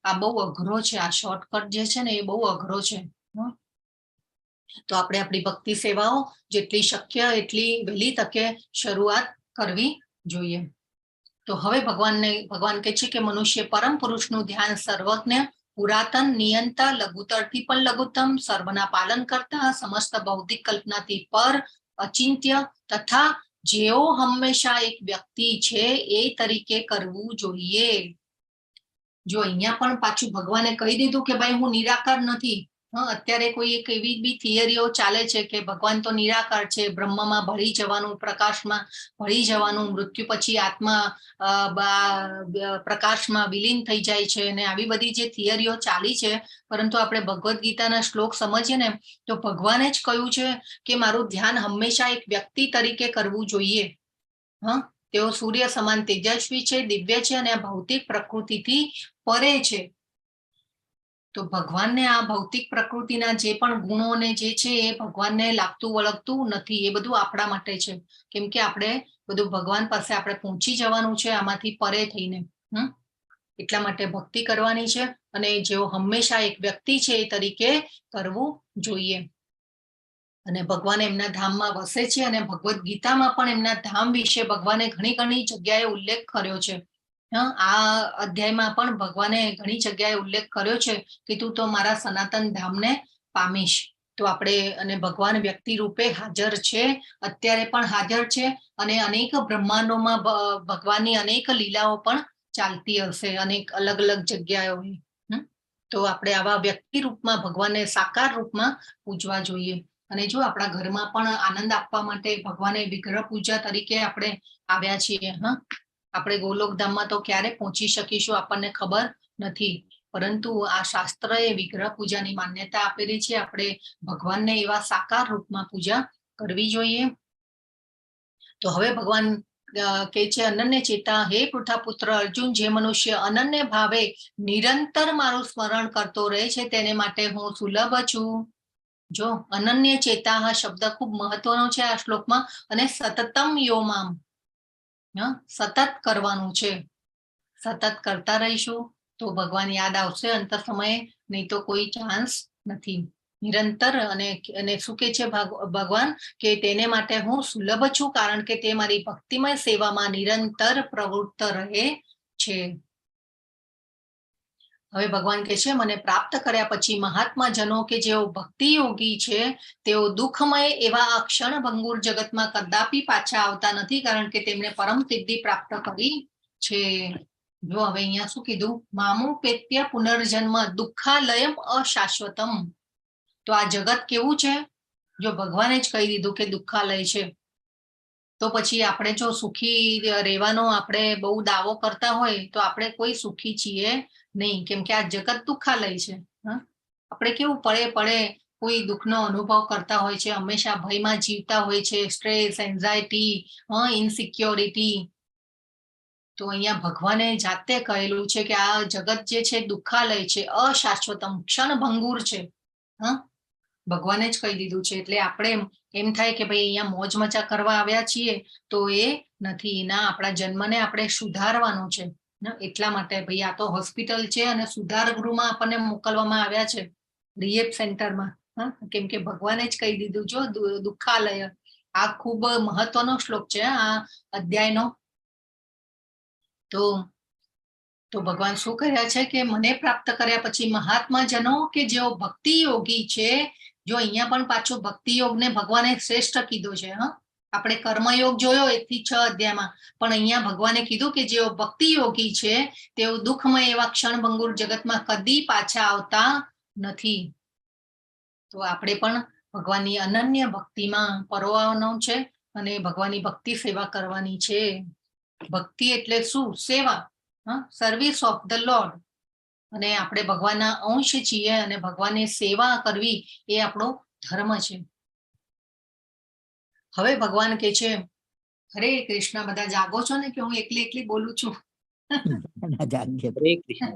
આ બહુ અઘરો છે. આ શોર્ટકટ જે છે ને એ બહુ અઘરો છે. તો આપણે આપણી ભક્તિ સેવાઓ જેટલી શક્ય એટલી વહેલી તકે શરૂઆત કરવી જોઈએ. તો હવે ભગવાન કહે છે કે મનુષ્ય પરમ પુરુષનું ધ્યાન સર્વજ્ઞ, પુરાતન, નિયંતા, લઘુતરથી પણ લઘુત્તમ, સર્વના પાલન કરતા, સમસ્ત ભૌતિક કલ્પનાથી પર, અચિંત્ય તથા જેઓ હંમેશા એક વ્યક્તિ છે એ તરીકે કરવું જોઈએ. જો અહીંયા પણ પાછું ભગવાને કહી દીધું કે ભાઈ હું નિરાકાર નથી. અત્યારે કોઈ એક એવી બી થિયરીઓ ચાલે છે કે ભગવાન તો નિરાકાર છે, બ્રહ્મમાં ભળી જવાનું, પ્રકાશમાં ભળી જવાનું, મૃત્યુ પછી આત્મા પ્રકાશમાં વિલીન થઈ જાય છે, અને આવી બધી જે થિયરીઓ ચાલી છે. પરંતુ આપણે ભગવદ્ ગીતાના શ્લોક સમજીએ ને તો ભગવાને જ કહ્યું છે કે મારું ધ્યાન હંમેશા એક વ્યક્તિ તરીકે કરવું જોઈએ. તેઓ સૂર્ય સમાન તેજસ્વી છે, દિવ્ય છે અને આ ભૌતિક પ્રકૃતિથી પરે છે. તો ભગવાનને આ ભૌતિક પ્રકૃતિના જે પણ ગુણોને જે છે એ ભગવાનને લાગતું વળગતું નથી. એ બધું આપણા માટે છે. કેમ કે આપણે બધું ભગવાન પાસે આપણે પહોંચી જવાનું છે આમાંથી પરે થઈને. એટલા માટે ભક્તિ કરવાની છે અને જેઓ હંમેશા એક વ્યક્તિ છે એ તરીકે કરવું જોઈએ. અને ભગવાન એમના ધામમાં વસે છે અને ભગવદ્ ગીતામાં પણ એમના ધામ વિશે ભગવાને ઘણી જગ્યાએ ઉલ્લેખ કર્યો છે. આ અધ્યાયમાં પણ ભગવાને ઘણી જગ્યાએ ઉલ્લેખ કર્યો છે કે તું તો મારા સનાતન ધામને પામીશ. તો આપણે અને ભગવાન વ્યક્તિ રૂપે હાજર છે, અત્યારે પણ હાજર છે અને અનેક બ્રહ્માંડોમાં ભગવાનની અનેક લીલાઓ પણ ચાલતી હશે, અનેક અલગ અલગ જગ્યાએ. તો આપણે આવા વ્યક્તિ રૂપમાં ભગવાનને સાકાર રૂપમાં પૂજવા જોઈએ. અને જો આપણા ઘરમાં પણ આનંદ આપવા માટે ભગવાને વિગ્રહ પૂજા તરીકે આપણે આવ્યા છીએ. આપણે ગોલોકધામમાં તો ક્યારે પહોંચી શકીશું આપણને ખબર નથી, પરંતુ આ શાસ્ત્રએ વિગ્રહ પૂજાની માન્યતા આપેલી છે. આપણે ભગવાનને એવા સાકાર રૂપમાં પૂજા કરવી જોઈએ. તો હવે ભગવાન કે છે અનન્ય ચેતા, હે પૃથાપુત્ર અર્જુન, જે મનુષ્ય અનન્ય ભાવે નિરંતર મારું સ્મરણ કરતો રહે છે તેને માટે હું સુલભ છું. જો અનન્ય ચેતા શબ્દ ખૂબ મહત્વનો છે આ શ્લોકમાં. અને સતતમ યોમામ, સતત કરવાનું છે. સતત કરતા રહીશું તો ભગવાન યાદ આવશે અંત સમયે, નહીં તો કોઈ ચાન્સ નથી. નિરંતર અને શું કે છે ભગવાન કે તેને માટે હું સુલભ છું, કારણ કે તે મારી ભક્તિમય સેવામાં નિરંતર પ્રવૃત્ત રહે છે. હવે ભગવાન કહે છે મને પ્રાપ્ત કર્યા પછી મહાત્મા જનો કે જેઓ ભક્તિ યોગી છે તેઓ દુઃખમય એવા આ ક્ષણભંગુર જગતમાં કદાપી પાછા આવતા નથી, કારણ કે તેમણે પરમ સિદ્ધિ પ્રાપ્ત કરી છે. જો હવે અહીંયા શું કીધું, મામુપેત્ય પુનર્જન્મ દુઃખાલયમ અશાશ્વતમ. તો આ જગત કેવું છે? જો ભગવાને જ કહી દીધું કે દુઃખાલય છે, તો પછી આપણે જો સુખી રહેવાનો આપણે બહુ દાવો કરતા હોય તો આપણે કોઈ સુખી છીએ નહીં, કેમ કે આ જગત દુઃખાલય છે. આપણે કેવું પડે કોઈ દુઃખનો અનુભવ કરતા હોય છે, હંમેશા ભયમાં જીવતા હોય છે, સ્ટ્રેસ, એન્ઝાયટી, ઇનસિક્યોરિટી. તો અહીંયા ભગવાને જાતે કહેલું છે કે આ જગત જે છે દુઃખાલય છે, અશાશ્વતમ, ક્ષણભંગુર છે. ભગવાને જ કહી દીધું છે. એટલે આપણે એમ થાય કે ભાઈ અહીંયા મોજ મજા કરવા આવ્યા છીએ, તો એ નથી. ના, આપણા જન્મને આપણે સુધારવાનું છે. એટલા માટે ભાઈ આ તો હોસ્પિટલ છે અને સુધાર ગૃહમાં આપણને મોકલવામાં આવ્યા છે, રિહેબ સેન્ટરમાં. કેમ કે ભગવાને જ કહી દીધું જો દુઃખાલય. આ ખૂબ મહત્વનો શ્લોક છે આ અધ્યાયનો. તો ભગવાન શું કર્યા છે કે મને પ્રાપ્ત કર્યા પછી મહાત્મા જનો કે જેઓ ભક્તિ યોગી છે. જો અહીંયા પણ પાછું ભક્તિ યોગને ભગવાને શ્રેષ્ઠ કીધો છે. આપણે કર્મયોગ જોયો 1 થી 6 અધ્યાયમાં, પણ અહીંયા ભગવાને કીધું કે જેઓ ભક્તિ યોગી છે તેઓ દુઃખમય એવા ક્ષણભંગુર જગતમાં કદી પાછા આવતા નથી. તો આપણે પણ ભગવાનની અનન્ય ભક્તિમાં પરોવાનું છે અને ભગવાનની ભક્તિ સેવા કરવાની છે. ભક્તિ એટલે શું? સેવા, સર્વિસ ઓફ ધ લોર્ડ. અને આપણે ભગવાનના અંશ છીએ અને ભગવાનની સેવા કરવી એ આપણો ધર્મ છે. હવે ભગવાન કે છે, હરે કૃષ્ણ. બધા જાગો છો ને કે હું એકલી એકલી બોલું છું? હરે કૃષ્ણ.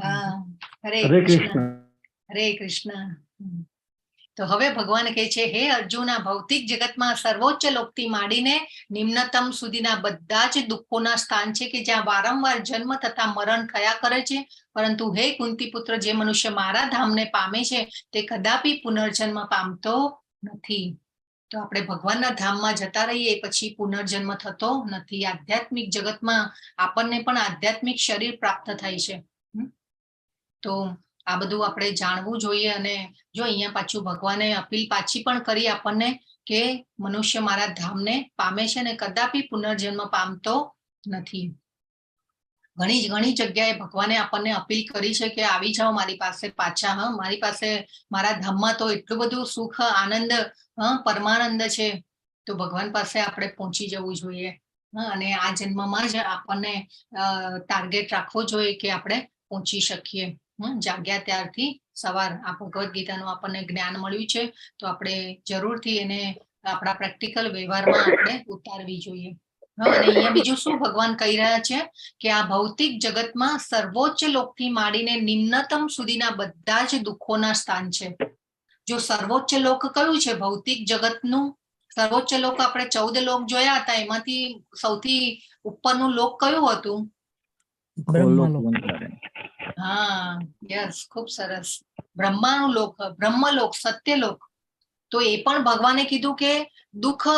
હા, હરે હરે કૃષ્ણ. કૃષ્ણ. હરે કૃષ્ણ. તો હવે ભગવાન કહે છે, હે અર્જુન, આ ભૌતિક જગતમાં સર્વોચ્ચ લોકથી માંડીને નિમ્નતમ સુધીના બધા જ દુઃખોના સ્થાન છે કે જ્યાં વારંવાર જન્મ તથા મરણ થયા કરે છે. પરંતુ હે કુંતી પુત્ર, જે મનુષ્ય મારા ધામને પામે છે તે કદાપી પુનર્જન્મ પામતો નથી. તો આપણે ભગવાનના ધામમાં જતા રહીએ પછી પુનર્જન્મ થતો નથી. આધ્યાત્મિક જગતમાં આપણને પણ આધ્યાત્મિક શરીર પ્રાપ્ત થાય છે. તો આ બધું આપણે જાણવું જોઈએ. અને જો અહીંયા પાછું ભગવાને અપીલ પાછી પણ કરી આપણને કે મનુષ્ય મારા ધામને પામે છે ને કદાપી પુનર્જન્મ પામતો નથી. ઘણી જગ્યાએ ભગવાને આપણને અપીલ કરી છે કે આવી જાઓ મારી પાસે પાછા. મારી પાસે મારા ધામમાં તો એટલું બધું સુખ, આનંદ, પરમાનંદ છે. તો ભગવાન પાસે આપણે પહોંચી જવું જોઈએ. અને આ જન્મમાં જ આપણને ટાર્ગેટ રાખવો જોઈએ કે આપણે પહોંચી શકીએ. જાગ્યા ત્યારથી સવાર આ ભગવદ્ ગીતાનું આપણને જ્ઞાન મળ્યું છે, તો આપણે જરૂરથી એને આપણા પ્રેક્ટિકલ વ્યવહારમાં આપણે ઉતારવી જોઈએ. અને અહીંયા બીજું શું ભગવાન કહી રહ્યા છે કે આ ભૌતિક જગતમાં સર્વોચ્ચ લોકથી માંડીને નિમ્નતમ સુધીના બધા જ દુઃખોના સ્થાન છે. જો સર્વોચ્ચ લોક કયું છે ભૌતિક જગતનું? સર્વોચ્ચ લોક આપણે 14 લોક જોયા હતા, એમાંથી સૌથી ઉપરનું લોક કયું હતું? હા, યસ, ખૂબ સરસ. બ્રહ્માનું લોક, બ્રહ્મલોક, સત્યલોક. તો એ પણ ભગવાને કીધું કે દુઃખ,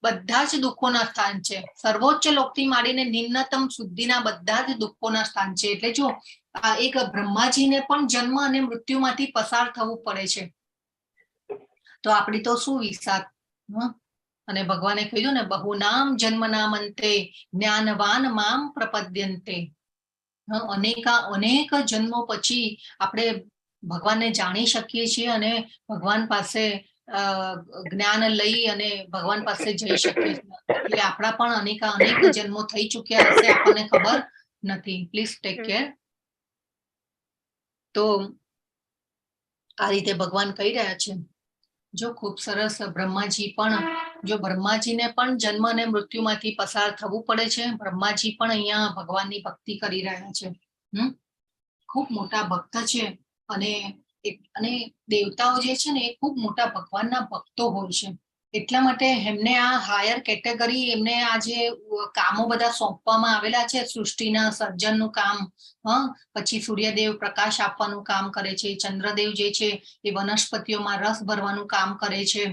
બધા જ દુઃખોના સ્થાન છે. સર્વોચ્ચ લોકથી માંડીને નિમ્નતમ સુધીના બધા જ દુઃખોના સ્થાન છે. એટલે જો એક બ્રહ્માજીને પણ જન્મ અને મૃત્યુમાંથી પસાર થવું પડે છે. તો આપણી તો શું વિસાત. અને ભગવાને કહ્યું ને, બહુનામ જન્મનામ અંતે જ્ઞાનવાન મામ પ્રપદ્યન્તે. અનેક જન્મો પછી આપણે ભગવાનને જાણી શકીએ છીએ અને ભગવાન પાસે જ્ઞાન લઈ અને ભગવાન પાસે જઈ શકીએ છીએ. એટલે આપણા પણ અનેક જન્મો થઈ ચૂક્યા હશે, આપણને ખબર નથી. Please take care. તો આ રીતે ભગવાન કહી રહ્યા છે. જો ખૂબ સરસ. બ્રહ્માજીને પણ જન્મ અને મૃત્યુમાંથી પસાર થવું પડે છે. બ્રહ્માજી પણ અહીંયા ભગવાનની ભક્તિ કરી રહ્યા છે. ખૂબ મોટા ભક્ત છે. અને દેવતાઓ જે છે ને એ ખૂબ મોટા ભગવાનના ભક્તો હોય છે. એટલા માટે એમને આ હાયર કેટેગરી, એમને આ જે કામો બધા સોંપવામાં આવેલા છે, સૃષ્ટિના સર્જનનું કામ, પછી સૂર્યદેવ પ્રકાશ આપવાનું કામ કરે છે, ચંદ્રદેવ જે છે એ વનસ્પતિઓમાં રસ ભરવાનું કામ કરે છે,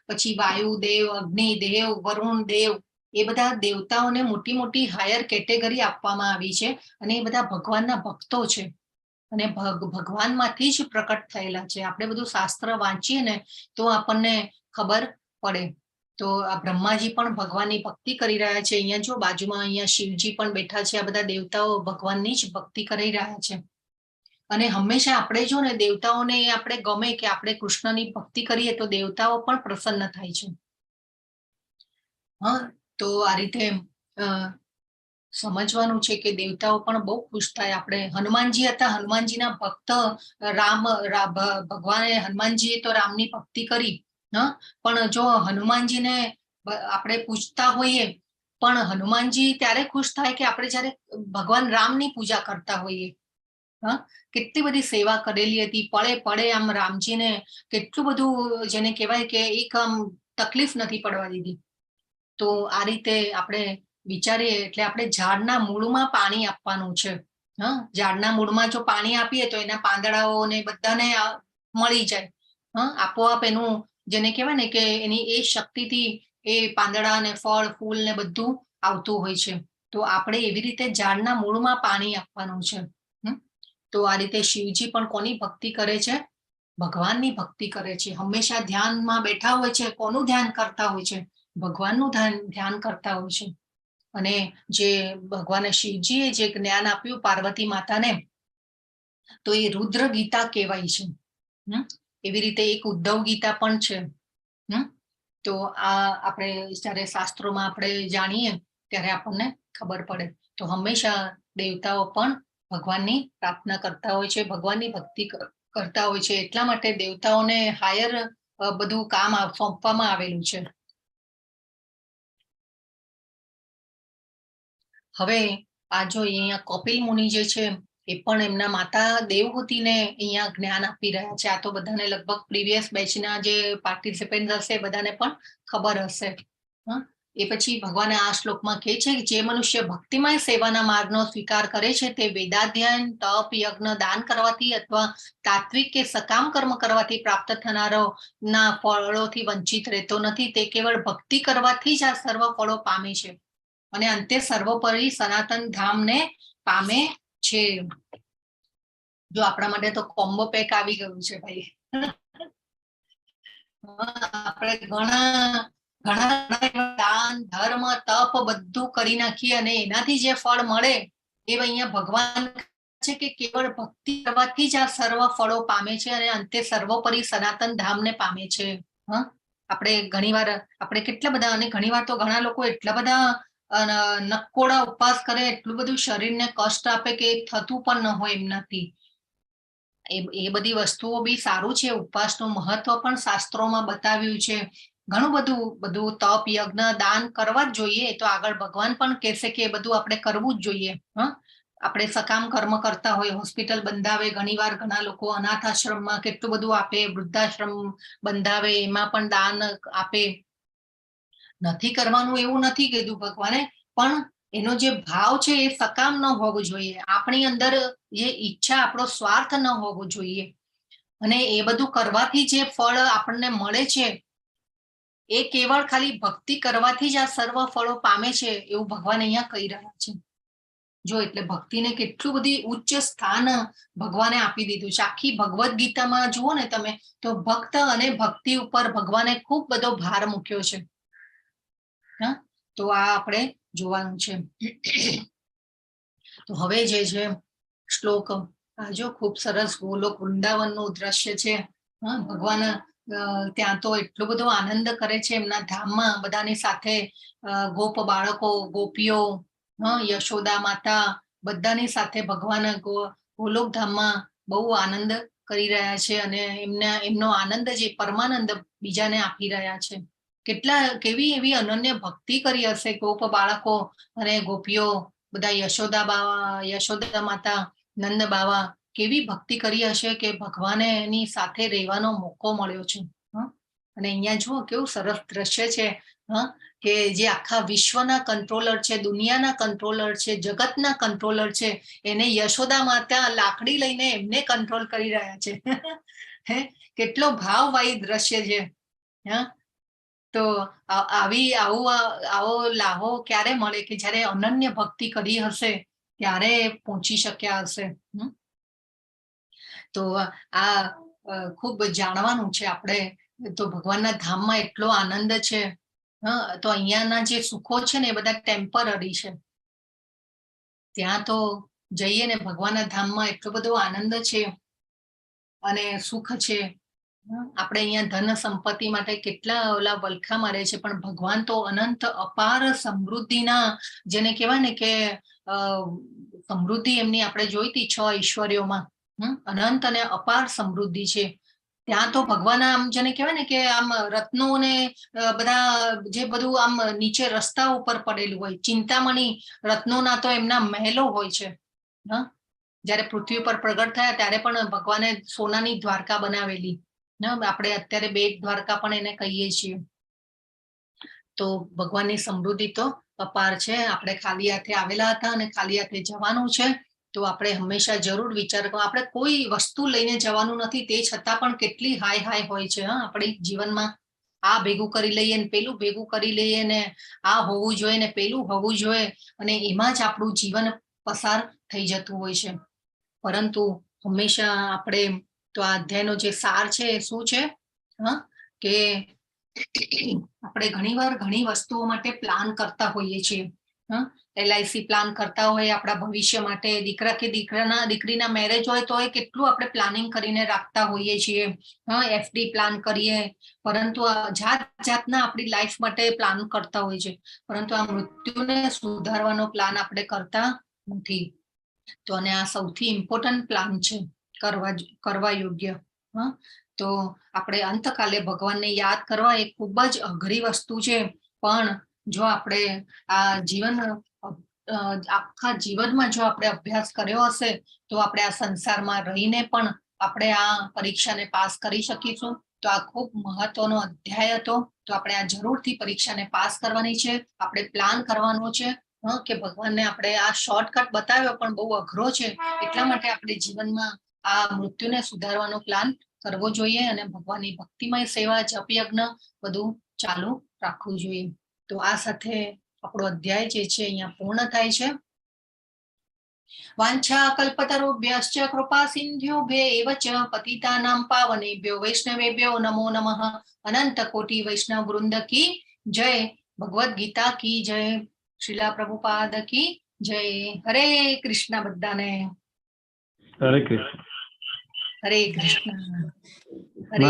પછી વાયુદેવ, અગ્નિદેવ, વરુણ દેવ, એ બધા દેવતાઓને મોટી મોટી હાયર કેટેગરી આપવામાં આવી છે. અને એ બધા ભગવાનના ભક્તો છે અને ભગવાનમાંથી જ પ્રકટ થયેલા છે. આપણે બધું શાસ્ત્ર વાંચીએ ને તો આપણને ખબર પડે. તો આ બ્રહ્માજી પણ ભગવાનની ભક્તિ કરી રહ્યા છે. અહીંયા જો બાજુમાં અહીંયા શિવજી પણ બેઠા છે. આ બધા દેવતાઓ ભગવાનની જ ભક્તિ કરી રહ્યા છે. અને હંમેશા આપણે જો ને દેવતાઓને આપણે ગમે કે આપણે કૃષ્ણની ભક્તિ કરીએ તો દેવતાઓ પણ પ્રસન્ન થાય છે. તો આ રીતે સમજવાનું છે કે દેવતાઓ પણ બહુ ખુશ થાય. આપણે હનુમાનજી હતા, હનુમાનજીના ભક્ત ભગવાને હનુમાનજીએ તો રામની ભક્તિ કરી, પણ જો હનુમાનજીને આપણે પૂછતા હોઈએ, પણ હનુમાનજી ત્યારે ખુશ થાય કે આપણે જયારે ભગવાન રામની પૂજા કરતા હોઈએ. કેટલી બધી સેવા કરેલી હતી, પળે આમ રામજીને કેટલું બધું, જેને કહેવાય કે એક આમ તકલીફ નથી પડવા દીધી. તો આ રીતે આપણે વિચારીએ એટલે આપણે ઝાડના મૂળમાં પાણી આપવાનું છે. ઝાડના મૂળમાં જો પાણી આપીએ તો એના પાંદડાઓને બધાને મળી જાય. આપોઆપ એનું, જેને કહેવાય ને કે એની એ શક્તિથી એ પાંદડા ને ફળ ફૂલ ને બધું આવતું હોય છે. તો આપણે એવી રીતે ઝાડના મૂળમાં પાણી આપવાનું છે. તો આ રીતે શિવજી પણ કોની ભક્તિ કરે છે? ભગવાનની ભક્તિ કરે છે. હંમેશા ધ્યાનમાં બેઠા હોય છે. કોનું ધ્યાન કરતા હોય છે? ભગવાનનું ધ્યાન કરતા હોય છે. અને જે ભગવાન શિવજીએ જે જ્ઞાન આપ્યું પાર્વતી માતાને, તો એ રુદ્ર ગીતા કહેવાય છે. એવી રીતે એક ઉદ્ધવ ગીતા પણ છે. તો આ આપણે જ્યારે શાસ્ત્રોમાં આપણે જાણીએ ત્યારે આપણને ખબર પડે. તો હંમેશા દેવતાઓ પણ ભગવાનની પ્રાર્થના કરતા હોય છે, ભગવાનની ભક્તિ કરતા હોય છે. એટલા માટે દેવતાઓને હાયર બધું કામ સોંપવામાં આવેલું છે. હવે આ જો અહીંયા કપિલ મુનિ જે છે એ પણ એમના માતા દેવહૂતિને અહીંયા જ્ઞાન આપી રહ્યા છે. આ તો બધાને લગભગ પ્રીવિયસ બેચના જે પાર્ટિસિપન્ટ હશે બધાને પણ ખબર હશે. એ પછી ભગવાને આ શ્લોકમાં કહે છે કે જે મનુષ્ય ભક્તિમય સેવાના માર્ગનો સ્વીકાર કરે છે તે વેદાધ્યયન, તપ, યજ્ઞ, દાન કરવાથી અથવા તાત્વિક કે સકામ કર્મ કરવાથી પ્રાપ્ત થનારો ના ફળોથી વંચિત રહેતો નથી. તે કેવળ ભક્તિ કરવાથી જ આ સર્વ ફળો પામે છે અને અંતે સર્વોપરી સનાતન ધામને પામે છે. જો આપણા માટે તો કોમ્બો પેક આવી ગયું છે ભાઈ. આપણે ઘણા દાન, ધર્મ, તપ બધું કરી નાખીએ અને એનાથી જે ફળ મળે એ અહીંયા ભગવાન છે કે કેવળ ભક્તિ કરવાથી જ આ સર્વ ફળો પામે છે અને અંતે સર્વોપરી સનાતન ધામને પામે છે. આપણે ઘણીવાર આપણે કેટલા બધા અને ઘણીવાર તો ઘણા લોકો એટલા બધા નકોડા ઉપવાસ કરે, એટલું બધું શરીરને કષ્ટ આપે કે થતું પણ ન હોય એમનાથી. એ બધી વસ્તુઓ બી સારું છે. ઉપવાસનું મહત્વ પણ શાસ્ત્રોમાં બતાવ્યું છે. ઘણું બધું તપ, યજ્ઞ, દાન કરવા જ જોઈએ. તો આગળ ભગવાન પણ કહેશે કે એ બધું આપણે કરવું જ જોઈએ. આપણે સકામ કર્મ કરતા હોય, હોસ્પિટલ બંધાવે, ઘણીવાર ઘણા લોકો અનાથ આશ્રમમાં કેટલું બધું આપે, વૃદ્ધાશ્રમ બંધાવે એમાં પણ દાન આપે. નથી કરવાનું એવું નથી કીધું ભગવાને, પણ એનો જે ભાવ છે એ સકામ ન હોવો જોઈએ. આપણી અંદર જે ઈચ્છા, આપણો સ્વાર્થ ન હોવો જોઈએ. અને એ બધું કરવાથી જે ફળ આપણને મળે છે એ કેવળ ખાલી ભક્તિ કરવાથી જ આ સર્વ ફળો પામે છે એવું ભગવાન અહીંયા કહી રહ્યા છે. જો એટલે ભક્તિને કેટલું બધી ઉચ્ચ સ્થાન ભગવાને આપી દીધું છે. આખી ભગવદ્ ગીતામાં જુઓ ને તમે તો ભક્ત અને ભક્તિ ઉપર ભગવાને ખૂબ બધો ભાર મૂક્યો છે. તો આ આપણે જોવાનું છે. તો હવે જે છે શ્લોક જો ખૂબ સરસ ગોલોક વૃંદાવનનું દ્રશ્ય છે. ભગવાન ત્યાં તો એટલો બધો આનંદ કરે છે એમના ધામમાં બધાની સાથે. ગોપ બાળકો, ગોપીઓ, યશોદા માતા બધાની સાથે ભગવાન ગોલોક ધામમાં બહુ આનંદ કરી રહ્યા છે અને એમનો આનંદ જે પરમાનંદ બીજાને આપી રહ્યા છે. કેવી એવી અનન્ય ભક્તિ કરી હશે ગોપ બાળકો અને ગોપીઓ બધા. યશોદા માતા, નંદ બાવા કેવી ભક્તિ કરી હશે કે ભગવાને એની સાથે રહેવાનો મોકો મળ્યો છે. અને અહીંયા જુઓ કેવું સરસ દ્રશ્ય છે કે જે આખા વિશ્વના કંટ્રોલર છે, દુનિયાના કંટ્રોલર છે, જગતના કંટ્રોલર છે, એને યશોદા માતા લાકડી લઈને એમને કંટ્રોલ કરી રહ્યા છે. કેટલો ભાવવાહી દ્રશ્ય છે. તો આવો લાહો ક્યારે મળે કે જ્યારે અનન્ય ભક્તિ કરી હશે ત્યારે પહોંચી શક્યા હશે. તો આ ખૂબ જાણવાનું છે આપણે. તો ભગવાનના ધામમાં એટલો આનંદ છે. તો અહીંયાના જે સુખો છે ને એ બધા ટેમ્પરરી છે. ત્યાં તો જઈએ ને ભગવાનના ધામમાં એટલો બધો આનંદ છે અને સુખ છે. આપણે અહીંયા ધન સંપત્તિ માટે કેટલા ઓલા વલખા મારે છે, પણ ભગવાન તો અનંત અપાર સમૃદ્ધિના, જેને કહેવાય ને કે સમૃદ્ધિ એમની આપણે જોઈતી 6 ઐશ્વર્યોમાં અનંત અને અપાર સમૃદ્ધિ છે. ત્યાં તો ભગવાન આમ જેને કહેવાય ને કે આમ રત્નો ને બધા જે બધું આમ નીચે રસ્તા ઉપર પડેલું હોય, ચિંતામણી રત્નોના તો એમના મહેલો હોય છે. જયારે પૃથ્વી પર પ્રગટ થયા ત્યારે પણ ભગવાને સોનાની દ્વારકા બનાવેલી. આપણે અત્યારે બેટ દ્વારકા પણ એને કહીએ છીએ. તો ભગવાનની સમૃદ્ધિ તો અપાર છે. આપણે ખાલી હાથે આવેલા હતા અને ખાલી હાથે જવાનું છે. તો આપણે હંમેશા જરૂર વિચાર કરો. આપણે કોઈ વસ્તુ લઈને જવાનું નથી, તે છતાં પણ કેટલી હાય હોય છે આપણી જીવનમાં. આ ભેગું કરી લઈએ ને પેલું ભેગું કરી લઈએ ને આ હોવું જોઈએ ને પેલું હોવું જોઈએ અને એમાં જ આપણું જીવન પસાર થઈ જતું હોય છે. પરંતુ હંમેશા આપણે તો આ અધ્યાયનો જે સાર છે એ શું છે કે આપણે ઘણીવાર ઘણી વસ્તુઓ માટે પ્લાન કરતા હોઈએ છીએ. LIC પ્લાન કરતા હોય આપણા ભવિષ્ય માટે, દીકરા કે દીકરીના મેરેજ હોય તો કેટલું આપણે પ્લાનિંગ કરીને રાખતા હોઈએ છીએ. FD પ્લાન કરીએ, પરંતુ જાતના આપણી લાઈફ માટે પ્લાન કરતા હોય છે, પરંતુ આ મૃત્યુને સુધારવાનો પ્લાન આપણે કરતા નથી. તો અને આ સૌથી ઇમ્પોર્ટન્ટ પ્લાન છે, કરવા યોગ્ય. હા, તો આપણે અંતકાલે ભગવાનને યાદ કરવા એ ખૂબ જ અઘરી વસ્તુ છે, પણ જો આપણે આ જીવન આખા જીવનમાં જો આપણે અભ્યાસ કર્યો હશે તો આપણે આ સંસારમાં રહીને પણ આપણે આ પરીક્ષાને પાસ કરી શકીશું. તો આ ખૂબ મહત્વનો અધ્યાય હતો. તો આપણે આ જરૂરથી પરીક્ષાને પાસ કરવાની છે. આપણે પ્લાન કરવાનો છે કે ભગવાનને આપણે આ શોર્ટકટ બતાવ્યો પણ બહુ અઘરો છે, એટલા માટે આપણે જીવનમાં આ મૃત્યુને સુધારવાનો પ્લાન કરવો જોઈએ અને ભગવાનની ભક્તિમય સેવા, જપ યજ્ઞ બધું ચાલુ રાખવું જોઈએ. તો આ સાથે આપણો અધ્યાય જે છે અહીંયા પૂર્ણ થાય છે. વાંછા કલ્પતરુભ્યશ્ચ કૃપા સિંધુભ્યૈવ ચ પતિતાનાં પાવનેભ્યો વૈષ્ણવેભ્યો નમો નમઃ. અનંત કોટિ વૈષ્ણવ વૃંદ કી જય. ભગવદ ગીતા કી જય. શ્રીલા પ્રભુપાદ કી જય. હરે કૃષ્ણ બધાને. હરે કૃષ્ણ. હરે કૃષ્ણ.